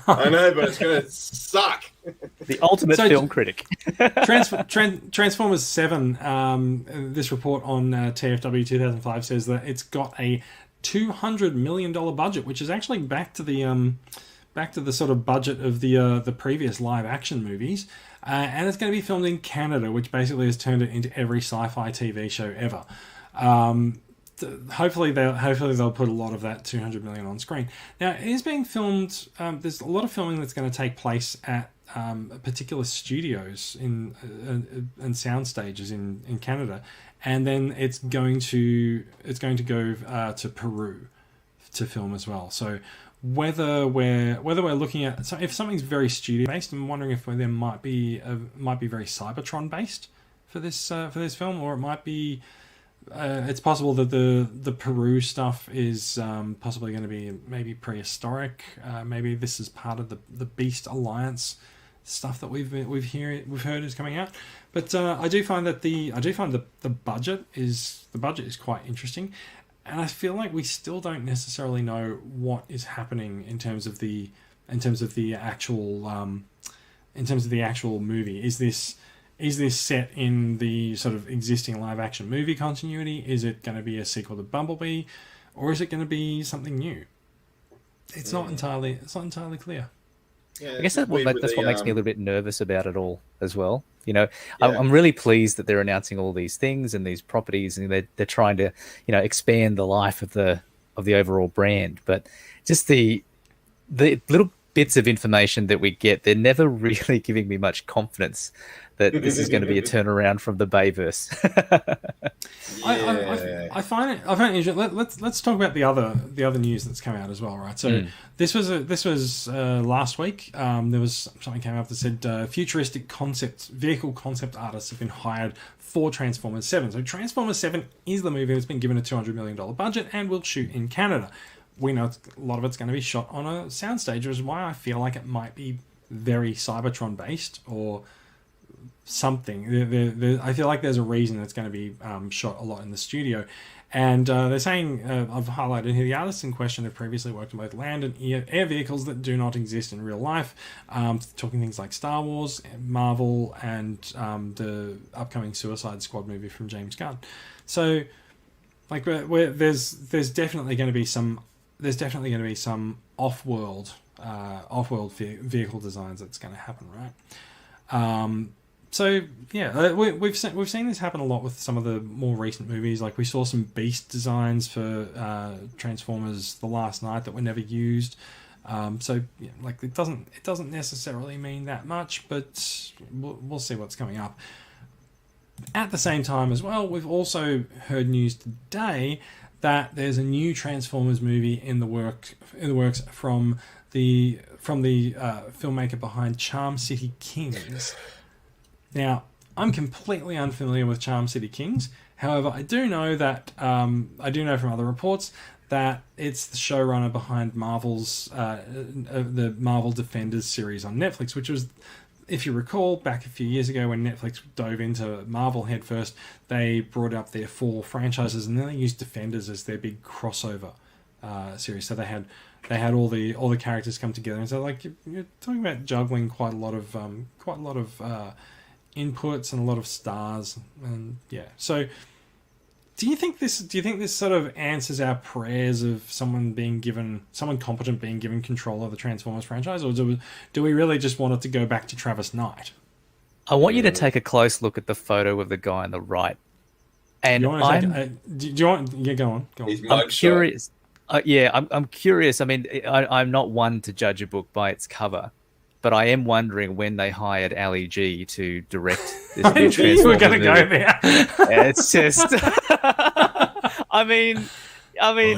I know, but it's going to suck. The ultimate film critic. Transformers 7. This report on TFW 2005 says that it's got a $200 million budget, which is actually back to the sort of budget of the previous live action movies, and it's going to be filmed in Canada, which basically has turned it into every sci-fi TV show ever. Hopefully they'll put a lot of that $200 million on screen. Now it is being filmed. There's a lot of filming that's going to take place at particular studios and sound stages in Canada, and then it's going to go to Peru to film as well. So whether we're looking at, so if something's very studio based, I'm wondering if there might be very Cybertron based for this film, or it might be. It's possible that the Peru stuff is possibly going to be maybe prehistoric. Maybe this is part of the Beast Alliance stuff that we've heard is coming out. But I do find the budget is quite interesting, and I feel like we still don't necessarily know what is happening in terms of the actual movie. Is this set in the sort of existing live action movie continuity? Is it going to be a sequel to Bumblebee, or is it going to be something new? It's not entirely clear. Yeah, I guess that's what makes me a little bit nervous about it all as well. You know, Yeah. I'm really pleased that they're announcing all these things and these properties, and they're trying to, you know, expand the life of the overall brand. But just the little bits of information that we get, they're never really giving me much confidence that this is going to be a turnaround from the Bayverse. I find it interesting. Let's talk about the other news that's come out as well, right? So this was last week. There was something came up that said futuristic vehicle concept artists have been hired for Transformers 7. So Transformers 7 is the movie that's been given a $200 million budget and will shoot in Canada. We know a lot of it's going to be shot on a soundstage, which is why I feel like it might be very Cybertron based or something. I feel like there's a reason it's going to be shot a lot in the studio. And they're saying, I've highlighted here, the artists in question have previously worked on both land and air vehicles that do not exist in real life, talking things like Star Wars, Marvel, and the upcoming Suicide Squad movie from James Gunn. So, like, there's definitely going to be some off-world vehicle designs that's going to happen, right? So yeah, we've seen this happen a lot with some of the more recent movies. Like we saw some Beast designs for Transformers: The Last Night that were never used. So yeah, like it doesn't necessarily mean that much, but we'll see what's coming up. At the same time as well, we've also heard news today that there's a new Transformers movie in the works from the filmmaker behind Charm City Kings. Now, I'm completely unfamiliar with Charm City Kings. However, I do know from other reports that it's the showrunner behind Marvel's the Marvel Defenders series on Netflix, which was, if you recall, back a few years ago when Netflix dove into Marvel headfirst, they brought up their 4 franchises and then they used Defenders as their big crossover series. So they had all the characters come together, and so like you're talking about juggling quite a lot of inputs and a lot of stars, and yeah. So do you think this sort of answers our prayers of someone competent being given control of the Transformers franchise, or do we really just want it to go back to Travis Knight? I want you to take a close look at the photo of the guy on the right. And go on. I'm curious. I'm curious. I mean, I'm not one to judge a book by its cover, but I am wondering when they hired Ali G to direct this new Transformers you were going to go there. It's just, I mean,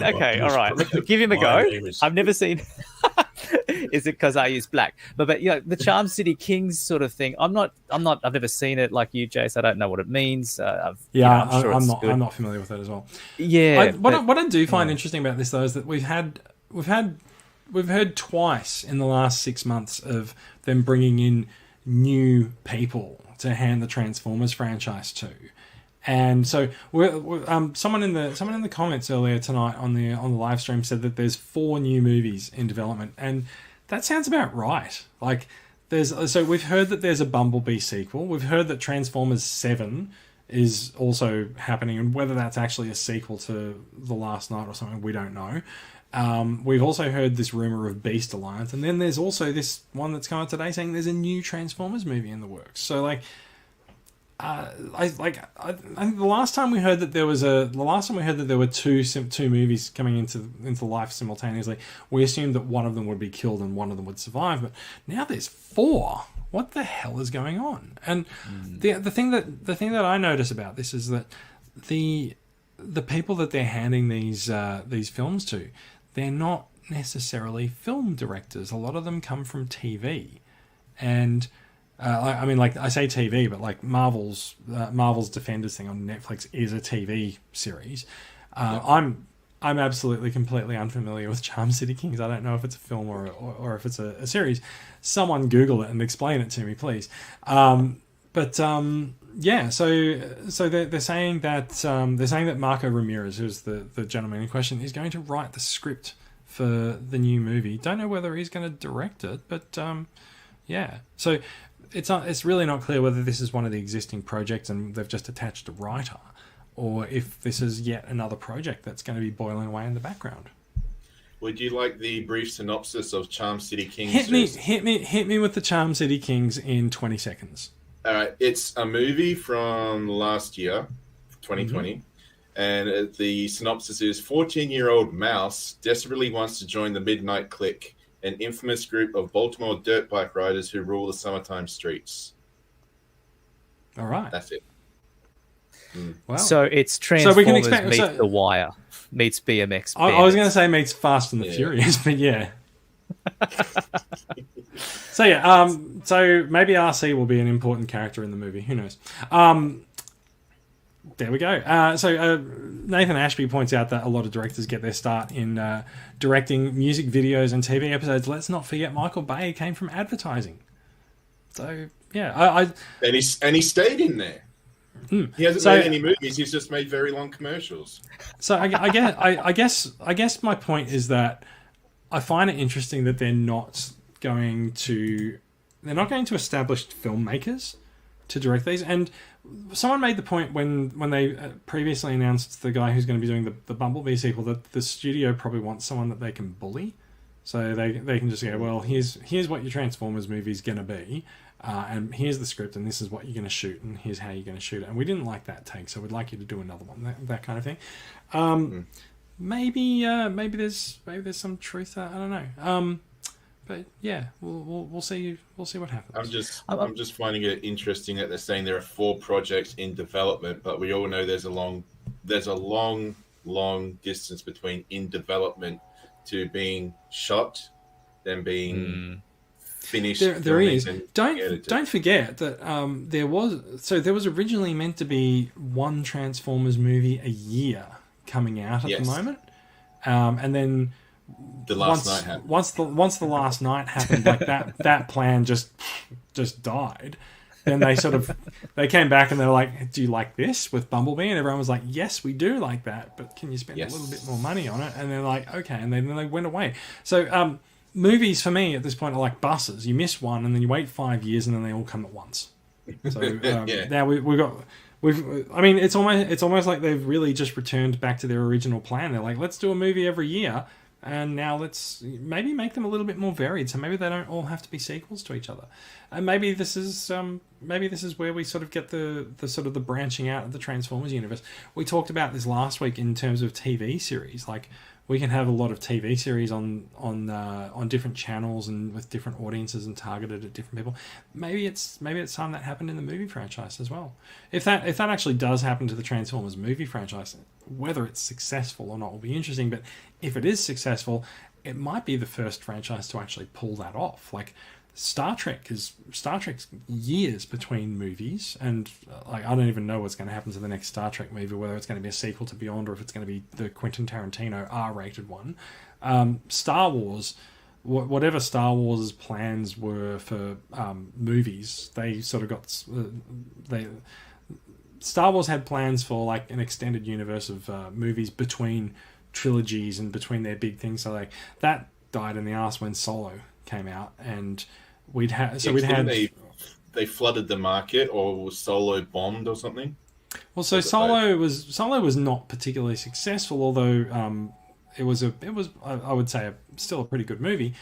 okay, all right, give him a go. I've never seen. Is it because I use black? But you know, the Charm City Kings sort of thing. I've never seen it like you, Jace. I don't know what it means. I'm not familiar with it as well. Yeah. What I do find interesting about this though is that we've heard twice in the last 6 months of them bringing in new people to hand the Transformers franchise to. And so someone in the comments earlier tonight on the live stream said that there's 4 new movies in development, and that sounds about right. Like so we've heard that there's a Bumblebee sequel. We've heard that Transformers 7 is also happening, and whether that's actually a sequel to The Last Night or something, we don't know. We've also heard this rumor of Beast Alliance, and then there's also this one that's come out today saying there's a new Transformers movie in the works. So like, I think the last time we heard that there were two movies coming into life simultaneously, we assumed that one of them would be killed and one of them would survive. But now there's 4. What the hell is going on? And the thing that I notice about this is that the people that they're handing these films to, they're not necessarily film directors. A lot of them come from TV, and I mean, like I say TV, but like Marvel's Defenders thing on Netflix is a TV series. I'm absolutely completely unfamiliar with Charm City Kings. I don't know if it's a film or if it's a series. Someone Google it and explain it to me, please. Yeah, so they're saying that Marco Ramirez, who's the gentleman in question, is going to write the script for the new movie. Don't know whether he's going to direct it, but yeah. So it's really not clear whether this is one of the existing projects and they've just attached a writer, or if this is yet another project that's going to be boiling away in the background. Would you like the brief synopsis of Charm City Kings? Hit me with the Charm City Kings in 20 seconds. All right, it's a movie from last year, 2020, and the synopsis is 14-year-old Mouse desperately wants to join the Midnight Clique, an infamous group of Baltimore dirt bike riders who rule the summertime streets. All right. That's it. Wow. So it's Transformers we can expect, meets The Wire, meets BMX. I was going to say meets Fast and the Furious, but yeah. So yeah, so maybe RC will be an important character in the movie. Who knows? There we go. So Nathan Ashby points out that a lot of directors get their start in directing music videos and TV episodes. Let's not forget Michael Bay came from advertising. So yeah, and he stayed in there. He hasn't made any movies. He's just made very long commercials. So I guess my point is that I find it interesting that they're not going to established filmmakers to direct these. And someone made the point when they previously announced the guy who's going to be doing the Bumblebee sequel that the studio probably wants someone that they can bully. So they can just go, well, here's what your Transformers movie's going to be, and here's the script, and this is what you're going to shoot, and here's how you're going to shoot it. And we didn't like that take, so we'd like you to do another one, that kind of thing. Maybe there's some truth there. I don't know. But yeah, we'll see what happens. I'm just finding it interesting that they're saying there are 4 projects in development, but we all know there's a long distance between in development to being shot, then being finished. There is. Don't forget that there was originally meant to be one Transformers movie a year coming out at the moment, and then once the last night happened, like that plan just died. Then they came back and they were like, "Do you like this with Bumblebee?" And everyone was like, "Yes, we do like that, but can you spend a little bit more money on it?" And they're like, "Okay," and then they went away. So movies for me at this point are like buses. You miss one and then you wait 5 years and then they all come at once. So now I mean, it's almost like they've really just returned back to their original plan. They're like, let's do a movie every year, and now let's maybe make them a little bit more varied. So maybe they don't all have to be sequels to each other. And maybe this is where we sort of get the sort of the branching out of the Transformers universe. We talked about this last week in terms of TV series. Like, we can have a lot of TV series on different channels and with different audiences and targeted at different people. Maybe it's time that happened in the movie franchise as well. If that actually does happen to the Transformers movie franchise, whether it's successful or not will be interesting. But if it is successful, it might be the first franchise to actually pull that off. Like Star Trek's years between movies, and like I don't even know what's going to happen to the next Star Trek movie, whether it's going to be a sequel to Beyond or if it's going to be the Quentin Tarantino R-rated one. Star Wars, whatever Star Wars' plans were for movies, they sort of got Star Wars had plans for like an extended universe of movies between trilogies and between their big things. So like that died in the arse when Solo came out, and they flooded the market, or was Solo bombed or something. Well, so Solo was not particularly successful, although it was I would say still a pretty good movie.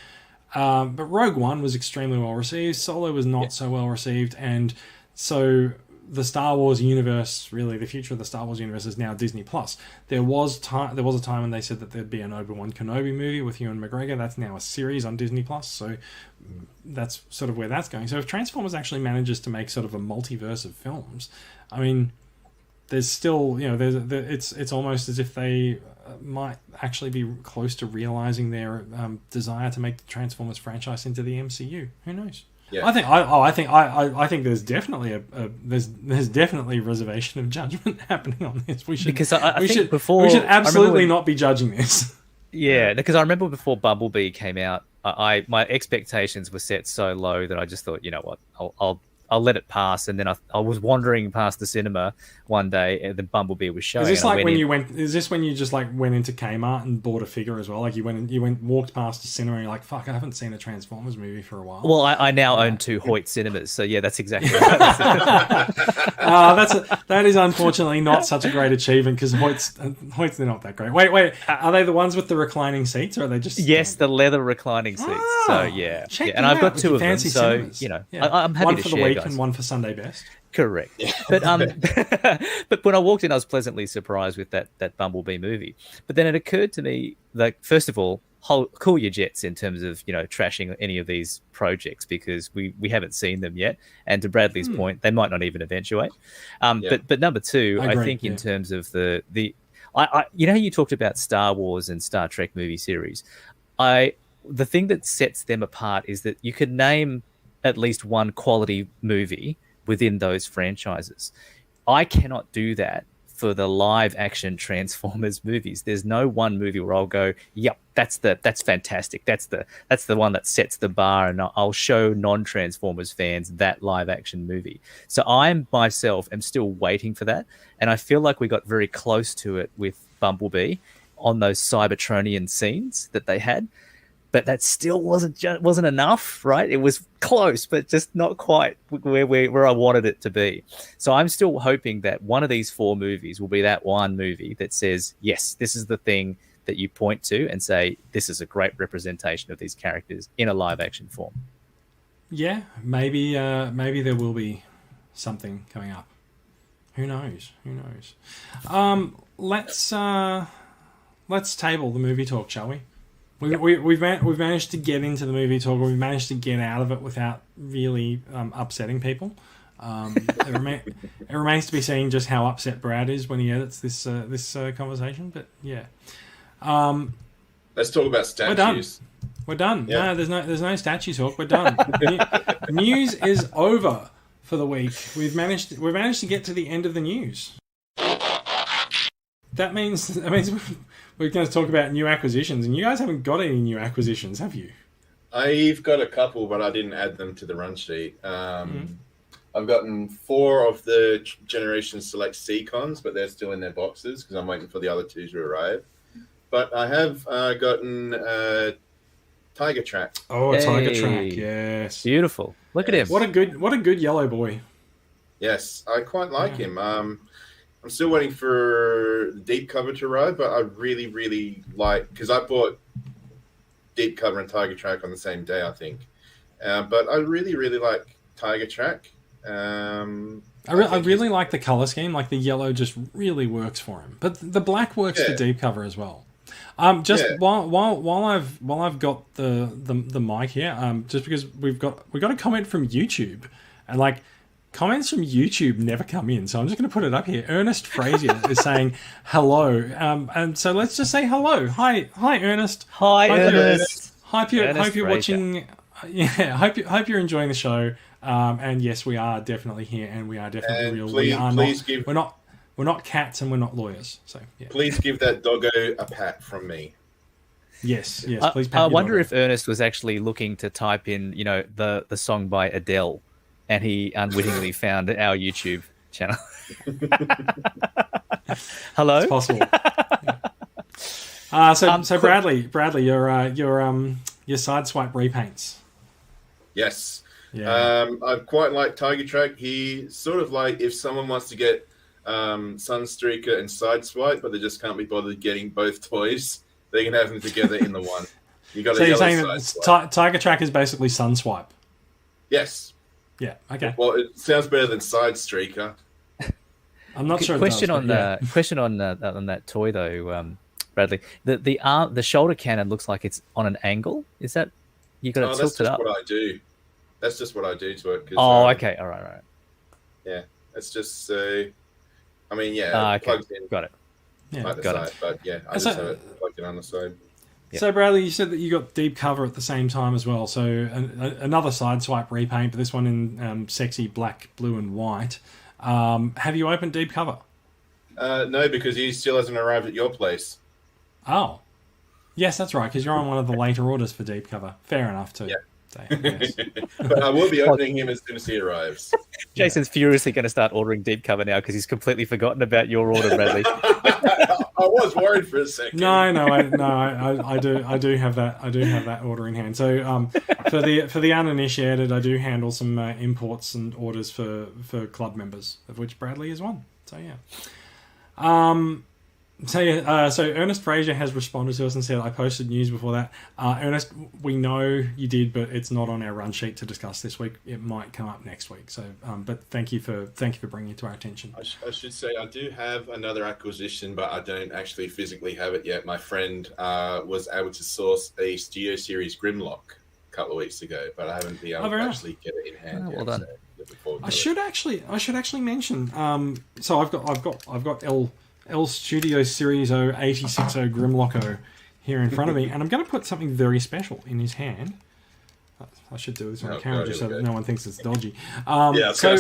But Rogue One was extremely well received. Solo was not so well received, and so the Star Wars universe, really, the future of the Star Wars universe is now Disney Plus. There was a time when they said that there'd be an Obi-Wan Kenobi movie with Ewan McGregor. That's now a series on Disney Plus, so that's sort of where that's going. So if Transformers actually manages to make sort of a multiverse of films, I mean, there's still, it's almost as if they might actually be close to realizing their desire to make the Transformers franchise into the MCU. Who knows? Yeah. I think there's definitely there's definitely reservation of judgment happening on this. We should absolutely not be judging this. Yeah, because I remember before Bumblebee came out, my expectations were set so low that I just thought, you know what, I'll let it pass. And then I was wandering past the cinema one day, and the Bumblebee was showing. Is this like when you went? Is this when you just like went into Kmart and bought a figure as well? Like walked past the cinema and you're like, fuck, I haven't seen a Transformers movie for a while. Well, I now own 2 Hoyt cinemas, so yeah, that's exactly right. That is unfortunately not such a great achievement because Hoyts they're not that great. Wait, are they the ones with the reclining seats, or are they just? Yes, the leather reclining seats. So yeah, and I've got 2 of them. So cinemas. I'm happy one to for share, the week guys. and one for Sunday best. Correct. But but when I walked in, I was pleasantly surprised with that Bumblebee movie. But then it occurred to me, like, first of all, cool your jets in terms of trashing any of these projects, because we haven't seen them yet. And to Bradley's point, they might not even eventuate. But number 2, I think in terms of the how you talked about Star Wars and Star Trek movie series, the thing that sets them apart is that you could name at least one quality movie within those franchises. I cannot do that for the live action Transformers movies. There's no one movie where I'll go, yep, that's fantastic. That's the one that sets the bar, and I'll show non-Transformers fans that live action movie. So I myself am still waiting for that, and I feel like we got very close to it with Bumblebee on those Cybertronian scenes that they had. But that still wasn't enough, right? It was close, but just not quite where I wanted it to be. So I'm still hoping that one of these 4 movies will be that one movie that says, yes, this is the thing that you point to and say, this is a great representation of these characters in a live action form. Yeah, maybe there will be something coming up. Who knows? Let's table the movie talk, shall we? We've managed to get into the movie talk. We've managed to get out of it without really upsetting people. It remains to be seen just how upset Brad is when he edits this conversation. But yeah, let's talk about statues. We're done. Yeah. No, there's no statue talk. We're done. News is over for the week. We've managed to get to the end of the news. That means we're going to talk about new acquisitions, and you guys haven't got any new acquisitions, have you? I've got a couple, but I didn't add them to the run sheet. I've gotten 4 of the Generation Select C-Cons, but they're still in their boxes because I'm waiting for the other 2 to arrive. But I have gotten Tiger Track. Oh, a Tiger Track, yes. Beautiful. Look at him. What a good yellow boy. Yes, I quite like him. I'm still waiting for Deep Cover to arrive, but I really, really like, because I bought Deep Cover and Tiger Track on the same day, I think. But I really, really like Tiger Track. I really like the color scheme. Like the yellow just really works for him, but the black works for Deep Cover as well. While I've got the mic here, just because we got a comment from YouTube, and like, comments from YouTube never come in, so I'm just going to put it up here. Ernest Frazier is saying hello, and so let's just say hello. Hi, Ernest. Hi, Ernest. Hope you're watching. Yeah, hope you're enjoying the show. And yes, we are definitely here, and we are definitely real. We're not cats, and we're not lawyers. So yeah. Please give that doggo a pat from me. Yes. Please. Pat I wonder if Ernest was actually looking to type in, the song by Adele, and he unwittingly found our YouTube channel. Hello. It's possible. Yeah. So Bradley, your side swipe repaints. Yes. Yeah. I quite like Tiger Track. He sort of like, if someone wants to get Sunstreaker and Sideswipe, but they just can't be bothered getting both toys, they can have them together in the one. You got. So you're saying that Tiger Track is basically Sunswipe? Yes. Yeah. Okay. Well, it sounds better than Sidestreaker. I'm not sure. Question on that toy though, Bradley. The arm, the shoulder cannon looks like it's on an angle. Is that you got to tilt it up? That's just what I do. That's just what I do to it. Okay. All right. Yeah, it's just so. I mean, yeah, it plugs in. Got it. Yeah, got it. But yeah, I just have it plugged in on the side. Yeah. So Bradley, you said that you got Deep Cover at the same time as well. So another side swipe repaint, but this one in sexy black, blue, and white. Have you opened Deep Cover? No, because he still hasn't arrived at your place. Oh, yes, that's right. Because you're on one of the later orders for Deep Cover. Fair enough too. Yeah. So, yes. But I will be opening him as soon as he arrives. Jason's furiously going to start ordering deep cover now because he's completely forgotten about your order, Bradley. I was worried for a second. No, I do have that. I do have that order in hand. So, for the uninitiated, I do handle some imports and orders for club members, of which Bradley is one. So yeah. So Ernest Fraser has responded to us and said, I posted news before that. Ernest, we know you did, but it's not on our run sheet to discuss this week. It might come up next week. So, but thank you for bringing it to our attention. I should say I do have another acquisition, but I don't actually physically have it yet. My friend was able to source a Studio Series Grimlock a couple of weeks ago, but I haven't been able to actually get it in hand yet. Well done. So I should actually mention. So I've got L Studio Series 8060 Grimlocko here in front of me, and I'm going to put something very special in his hand. I should do this on camera just so that no one thinks it's dodgy. So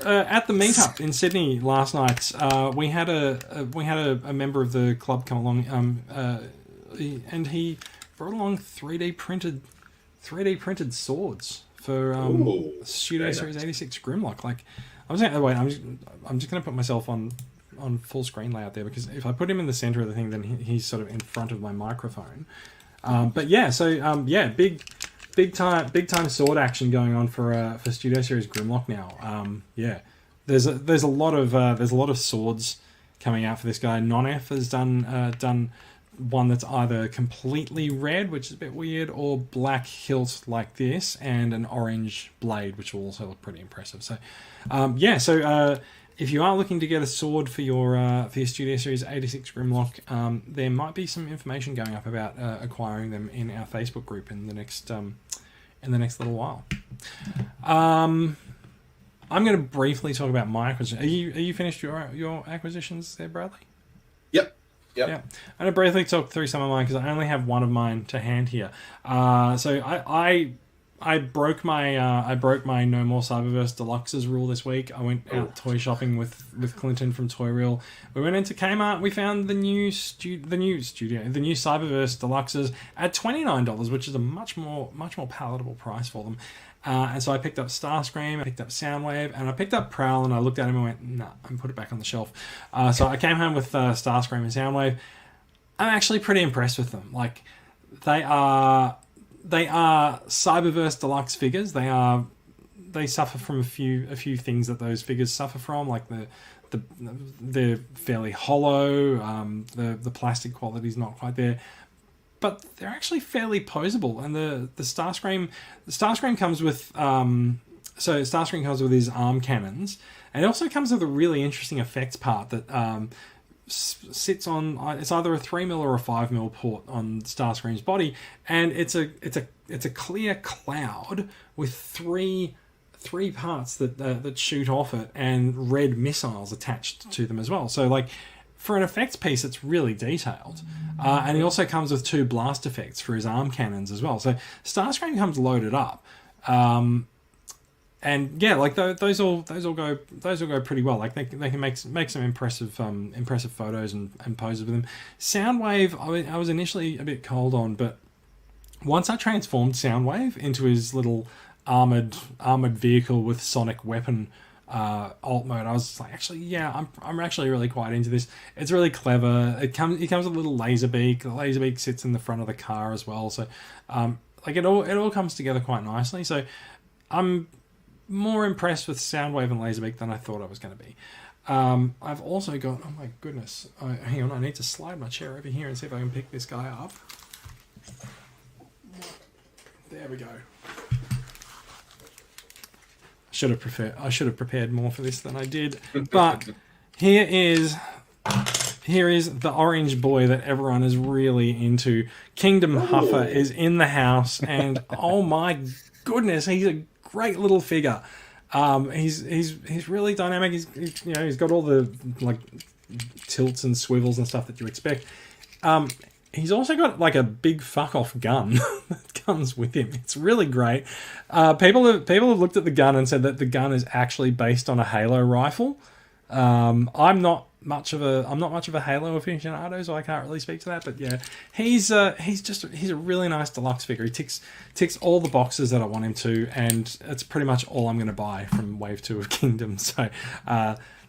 at the meetup in Sydney last night, we had a member of the club come along, and he brought along 3D printed swords for Studio Series 86 Grimlock. Like, I was saying, wait, I'm just going to put myself on full screen layout there, because if I put him in the center of the thing, then he's sort of in front of my microphone. But yeah, so big time sword action going on for Studio Series Grimlock now. Yeah, there's a lot of swords coming out for this guy. Non-F has done one that's either completely red, which is a bit weird, or black hilt like this, and an orange blade, which will also look pretty impressive. So, if you are looking to get a sword for your Studio Series 86 Grimlock, there might be some information going up about acquiring them in our Facebook group in the next little while. I'm going to briefly talk about my acquisition. Are you finished your acquisitions there, Bradley? Yep. Yeah, I'm going to briefly talk through some of mine because I only have one of mine to hand here. So I broke my No More Cyberverse Deluxes rule this week. I went out toy shopping with Clinton from Toy Reel. We went into Kmart. We found the new Cyberverse Deluxes at $29, which is a much more palatable price for them. And so I picked up Starscream, I picked up Soundwave, and I picked up Prowl, and I looked at him and went, nah, and put it back on the shelf. So I came home with Starscream and Soundwave. I'm actually pretty impressed with them. Like, they are Cyberverse Deluxe figures. They suffer from a few things that those figures suffer from, like they're fairly hollow. The plastic quality is not quite there, but they're actually fairly posable. And the Starscream comes with Starscream comes with his arm cannons, and it also comes with a really interesting effects part that sits on. It's either a 3mm or a 5mm port on Starscream's body, and it's a clear cloud with three parts that shoot off it, and red missiles attached to them as well. So, like, for an effects piece, it's really detailed. And he also comes with 2 blast effects for his arm cannons as well. So Starscream comes loaded up. And yeah, like those all go pretty well. Like they can make some impressive photos and poses with them. Soundwave, I was initially a bit cold on, but once I transformed Soundwave into his little armored vehicle with sonic weapon alt mode, I was like, actually, yeah, I'm actually really quite into this. It's really clever. It comes with a little laser beak. The laser beak sits in the front of the car as well. So, like it all comes together quite nicely. So, I'm more impressed with Soundwave and Laserbeak than I thought I was going to be. I've also got, oh my goodness, hang on, I need to slide my chair over here and see if I can pick this guy up. There we go. I should have prepared more for this than I did. But here is the orange boy that everyone is really into. Kingdom Huffer is in the house, and oh my goodness, he's a great little figure. He's really dynamic. He's got all the like tilts and swivels and stuff that you expect. He's also got like a big fuck off gun that comes with him. It's really great. People have looked at the gun and said that the gun is actually based on a Halo rifle. I'm not much of a Halo aficionado, so I can't really speak to that. But yeah, he's a really nice deluxe figure. He ticks all the boxes that I want him to, and it's pretty much all I'm going to buy from Wave 2 of Kingdom. So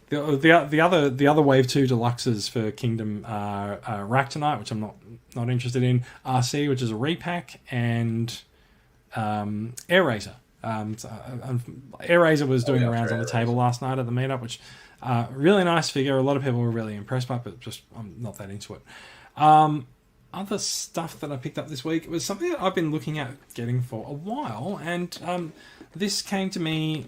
the other Wave 2 deluxes for Kingdom are Ractonite, which I'm not interested in, RC, which is a repack, and Air Razor. Air Razor was doing the rounds on the table last night at the meetup, which really nice figure. A lot of people were really impressed by it, but just I'm not that into it. Other stuff that I picked up this week was something that I've been looking at getting for a while, and this came to me.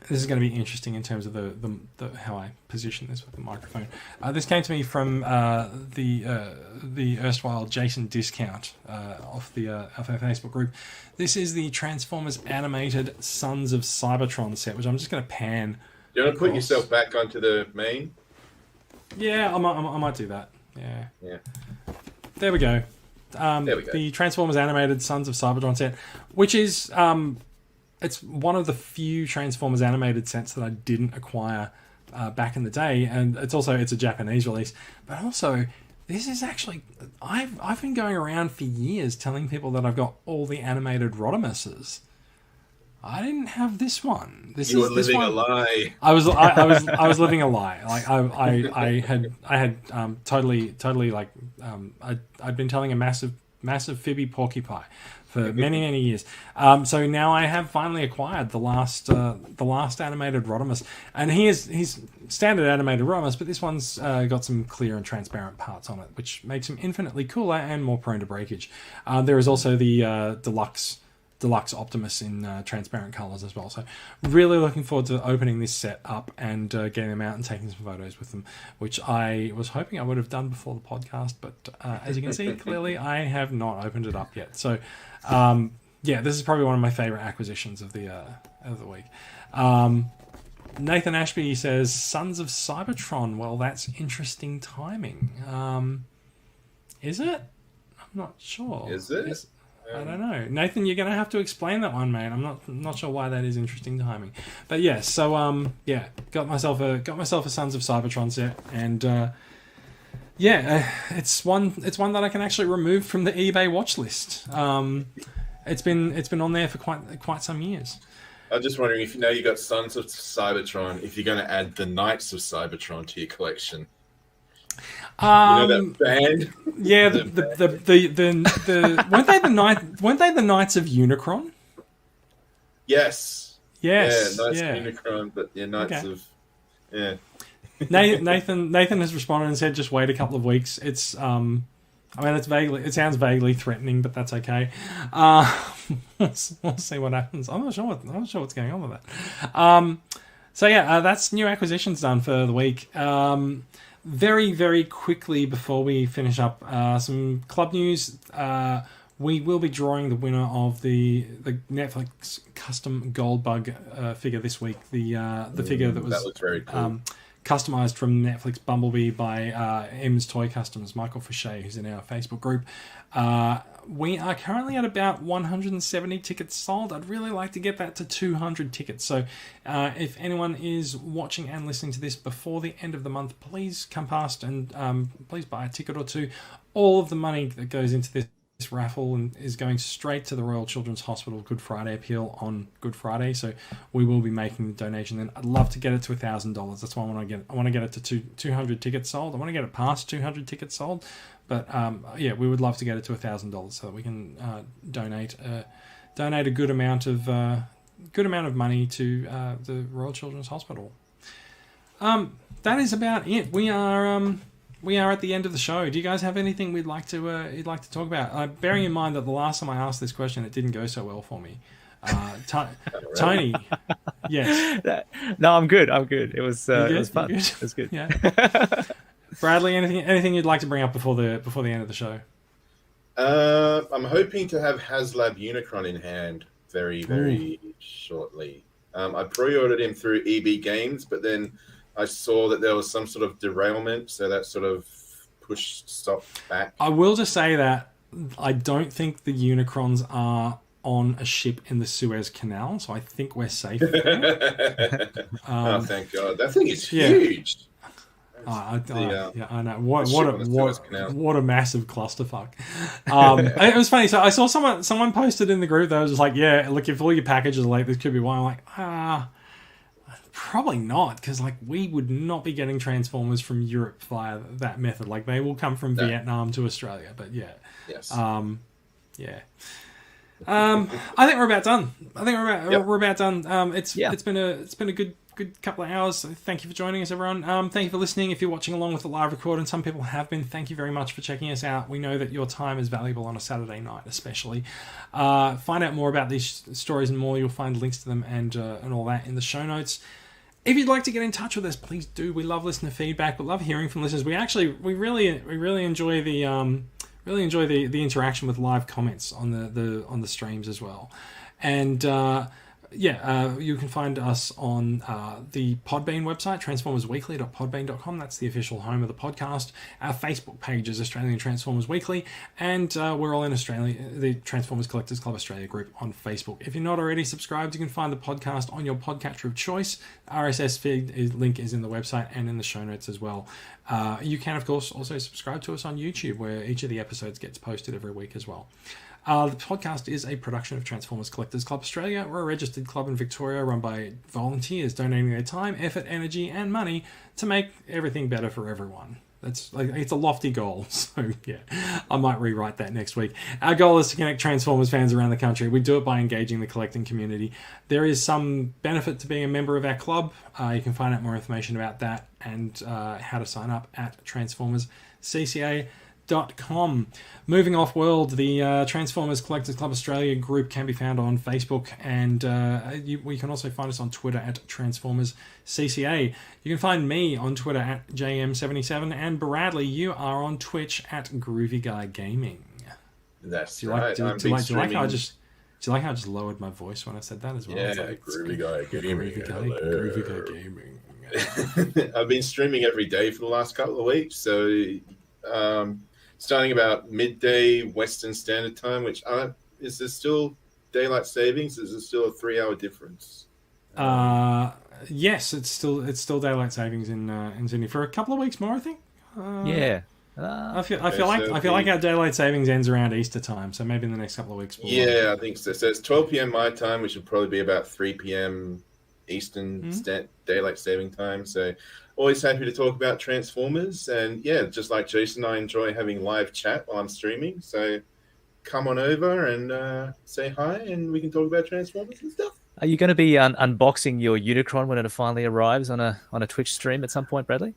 This is going to be interesting in terms of the how I position this with the microphone. This came to me from the erstwhile Jason Discount off our Facebook group. This is the Transformers Animated Sons of Cybertron set, which I'm just going to pan. Do you want to put yourself back onto the main? Yeah, I might do that. Yeah. There we go. The Transformers Animated Sons of Cybertron set, which is it's one of the few Transformers animated sets that I didn't acquire back in the day, and it's a Japanese release. But also, this is actually I've been going around for years telling people that I've got all the animated Rodimuses. I didn't have this one. You were living a lie. I was living a lie. Like I had totally like I'd been telling a massive fibby porcupine for many years. So now I have finally acquired the last animated Rodimus, and he's standard animated Rodimus, but this one's got some clear and transparent parts on it, which makes him infinitely cooler and more prone to breakage. There is also the deluxe Optimus in transparent colors as well. So really looking forward to opening this set up and getting them out and taking some photos with them, which I was hoping I would have done before the podcast, but as you can see, clearly I have not opened it up yet. So this is probably one of my favorite acquisitions of the week. Nathan Ashby says, Sons of Cybertron. Well, that's interesting timing. Is it? I'm not sure. Is it? I don't know, Nathan. You're gonna have to explain that one, mate. I'm not sure why that is interesting timing, but yeah. So got myself a Sons of Cybertron set, and it's one that I can actually remove from the eBay watch list. It's been on there for quite some years. I'm just wondering if you got Sons of Cybertron, if you're going to add the Knights of Cybertron to your collection. That band? Yeah, the weren't they the Knights of Unicron? Yes. Yes. Yeah, Knights of Unicron, but Knights of Nathan has responded and said just wait a couple of weeks. It's it sounds vaguely threatening, but that's okay. We'll see what happens. I'm not sure what's going on with that. That's new acquisitions done for the week. Very, very quickly before we finish up, some club news. We will be drawing the winner of the Netflix custom Goldbug figure this week. The figure that looks very cool. Customized from Netflix Bumblebee by M's Toy Customs, Michael Fouché, who's in our Facebook group. We are currently at about 170 tickets sold. I'd really like to get that to 200 tickets. So if anyone is watching and listening to this before the end of the month, please come past and please buy a ticket or two. All of the money that goes into this raffle and is going straight to the Royal Children's Hospital Good Friday appeal on Good Friday. So we will be making the donation then. I'd love to get it to $1,000. That's why I want to get it to 200 tickets sold. I want to get it past 200 tickets sold. But we would love to get it to $1,000 so that we can donate a good amount of money to the Royal Children's Hospital. That is about it. We are at the end of the show. Do you guys have anything you'd like to talk about? Bearing in mind that the last time I asked this question, it didn't go so well for me. Tony, yes. No, I'm good. It was fun. It was good. Yeah. Bradley, anything you'd like to bring up before the end of the show? I'm hoping to have HasLab Unicron in hand very, very shortly. I pre-ordered him through EB Games, but then I saw that there was some sort of derailment, so that sort of stopped back. I will just say that I don't think the Unicrons are on a ship in the Suez Canal, so I think we're safe. Oh, thank God. That thing is huge. Yeah, I know. What a massive clusterfuck. It was funny. So I saw someone posted in the group that was just like, yeah, look, if all your packages are late, this could be why. I'm like, probably not, because like we would not be getting Transformers from Europe via that method. Like they will come from Vietnam to Australia. But yeah, yes, yeah. I think we're about done. We're about done. It's been a good couple of hours. Thank you for joining us, everyone. Thank you for listening. If you're watching along with the live record, and some people have been, thank you very much for checking us out. We know that your time is valuable on a Saturday night, especially. Find out more about these stories and more. You'll find links to them and all that in the show notes. If you'd like to get in touch with us, please do. We love listener feedback. We love hearing from listeners. We really enjoy the interaction with live comments on the streams as well. And you can find us on the Podbean website, transformersweekly.podbean.com. That's the official home of the podcast. Our Facebook page is Australian Transformers Weekly, and we're all in Australia, the Transformers Collectors Club Australia group on Facebook. If you're not already subscribed, you can find the podcast on your podcatcher of choice. RSS feed link is in the website and in the show notes as well. You can, of course, also subscribe to us on YouTube, where each of the episodes gets posted every week as well. The podcast is a production of Transformers Collectors Club Australia. We're a registered club in Victoria run by volunteers donating their time, effort, energy, and money to make everything better for everyone. It's a lofty goal, so yeah, I might rewrite that next week. Our goal is to connect Transformers fans around the country. We do it by engaging the collecting community. There is some benefit to being a member of our club. You can find out more information about that and how to sign up at transformerscca.com. Moving off world, the Transformers Collectors Club Australia group can be found on Facebook, and we can also find us on Twitter at TransformersCCA. You can find me on Twitter at JM77, and Bradley, you are on Twitch at Groovy Guy Gaming. That's right. Do you like how I just lowered my voice when I said that as well? Yeah, Groovy Guy Gaming. Groovy Guy Gaming. I've been streaming every day for the last couple of weeks, so starting about midday Western Standard Time, which is there still daylight savings? Is it still a 3-hour difference? Yes, it's still daylight savings in Sydney for a couple of weeks more, I think. I feel like our daylight savings ends around Easter time, so maybe in the next couple of weeks. I think so. So it's 12 p.m. my time, which would probably be about 3 p.m. Eastern daylight saving time. So always happy to talk about Transformers, and just like Jason, I enjoy having live chat while I'm streaming. So come on over and say hi, and we can talk about Transformers and stuff. Are you going to be unboxing your Unicron when it finally arrives on a Twitch stream at some point, Bradley?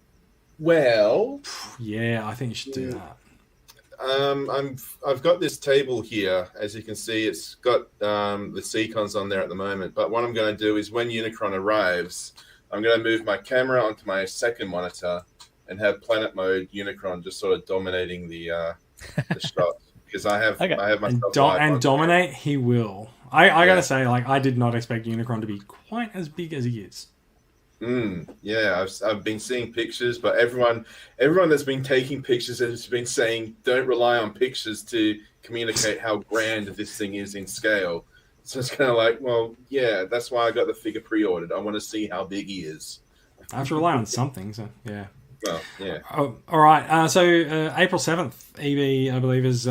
Well, yeah, I think you should do that. I've got this table here. As you can see, it's got the Seacons on there at the moment. But what I'm going to do is when Unicron arrives, I'm going to move my camera onto my second monitor and have Planet Mode Unicron just sort of dominating the shot, because I have myself and dominate. He will. I gotta say, I did not expect Unicron to be quite as big as he is. I've been seeing pictures, but everyone that's been taking pictures has been saying don't rely on pictures to communicate how grand this thing is in scale. So it's kind of like, well, yeah, that's why I got the figure pre-ordered. I want to see how big he is. I have to rely on something, so yeah. Well, yeah. All right. So April 7th, EB, I believe, is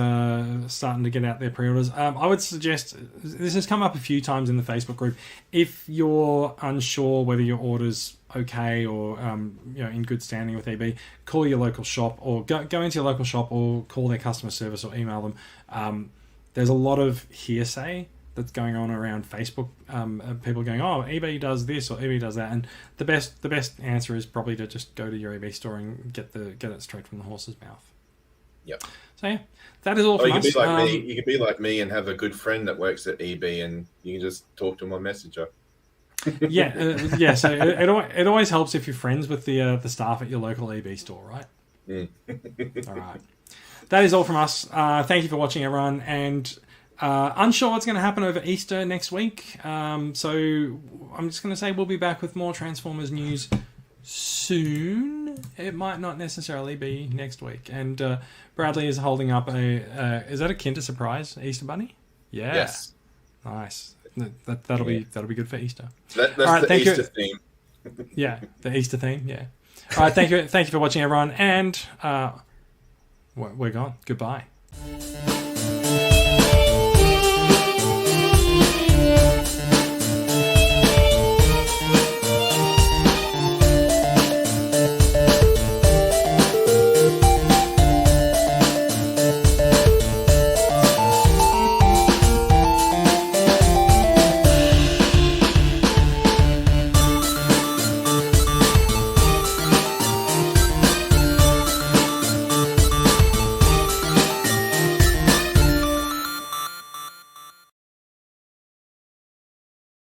starting to get out their pre-orders. I would suggest, this has come up a few times in the Facebook group, if you're unsure whether your order's okay or in good standing with EB, call your local shop, or go into your local shop, or call their customer service, or email them. There's a lot of hearsay that's going on around Facebook. People going, oh, eBay does this or eBay does that, and the best answer is probably to just go to your eBay store and get it straight from the horse's mouth. Yep. So yeah, that is all from us. You can be like me and have a good friend that works at eBay, and you can just talk to him on Messenger. Yeah. So it always helps if you're friends with the staff at your local eBay store, right? All right. That is all from us. Thank you for watching, everyone, and. Unsure what's going to happen over Easter next week, so I'm just going to say we'll be back with more Transformers news soon. It might not necessarily be next week. And Bradley is holding up is that a Kinder Surprise Easter Bunny? Yeah. Yes. Nice. That'll be good for Easter. That's the Easter theme. Yeah, the Easter theme. Yeah. All right, thank you for watching, everyone, and we're gone. Goodbye.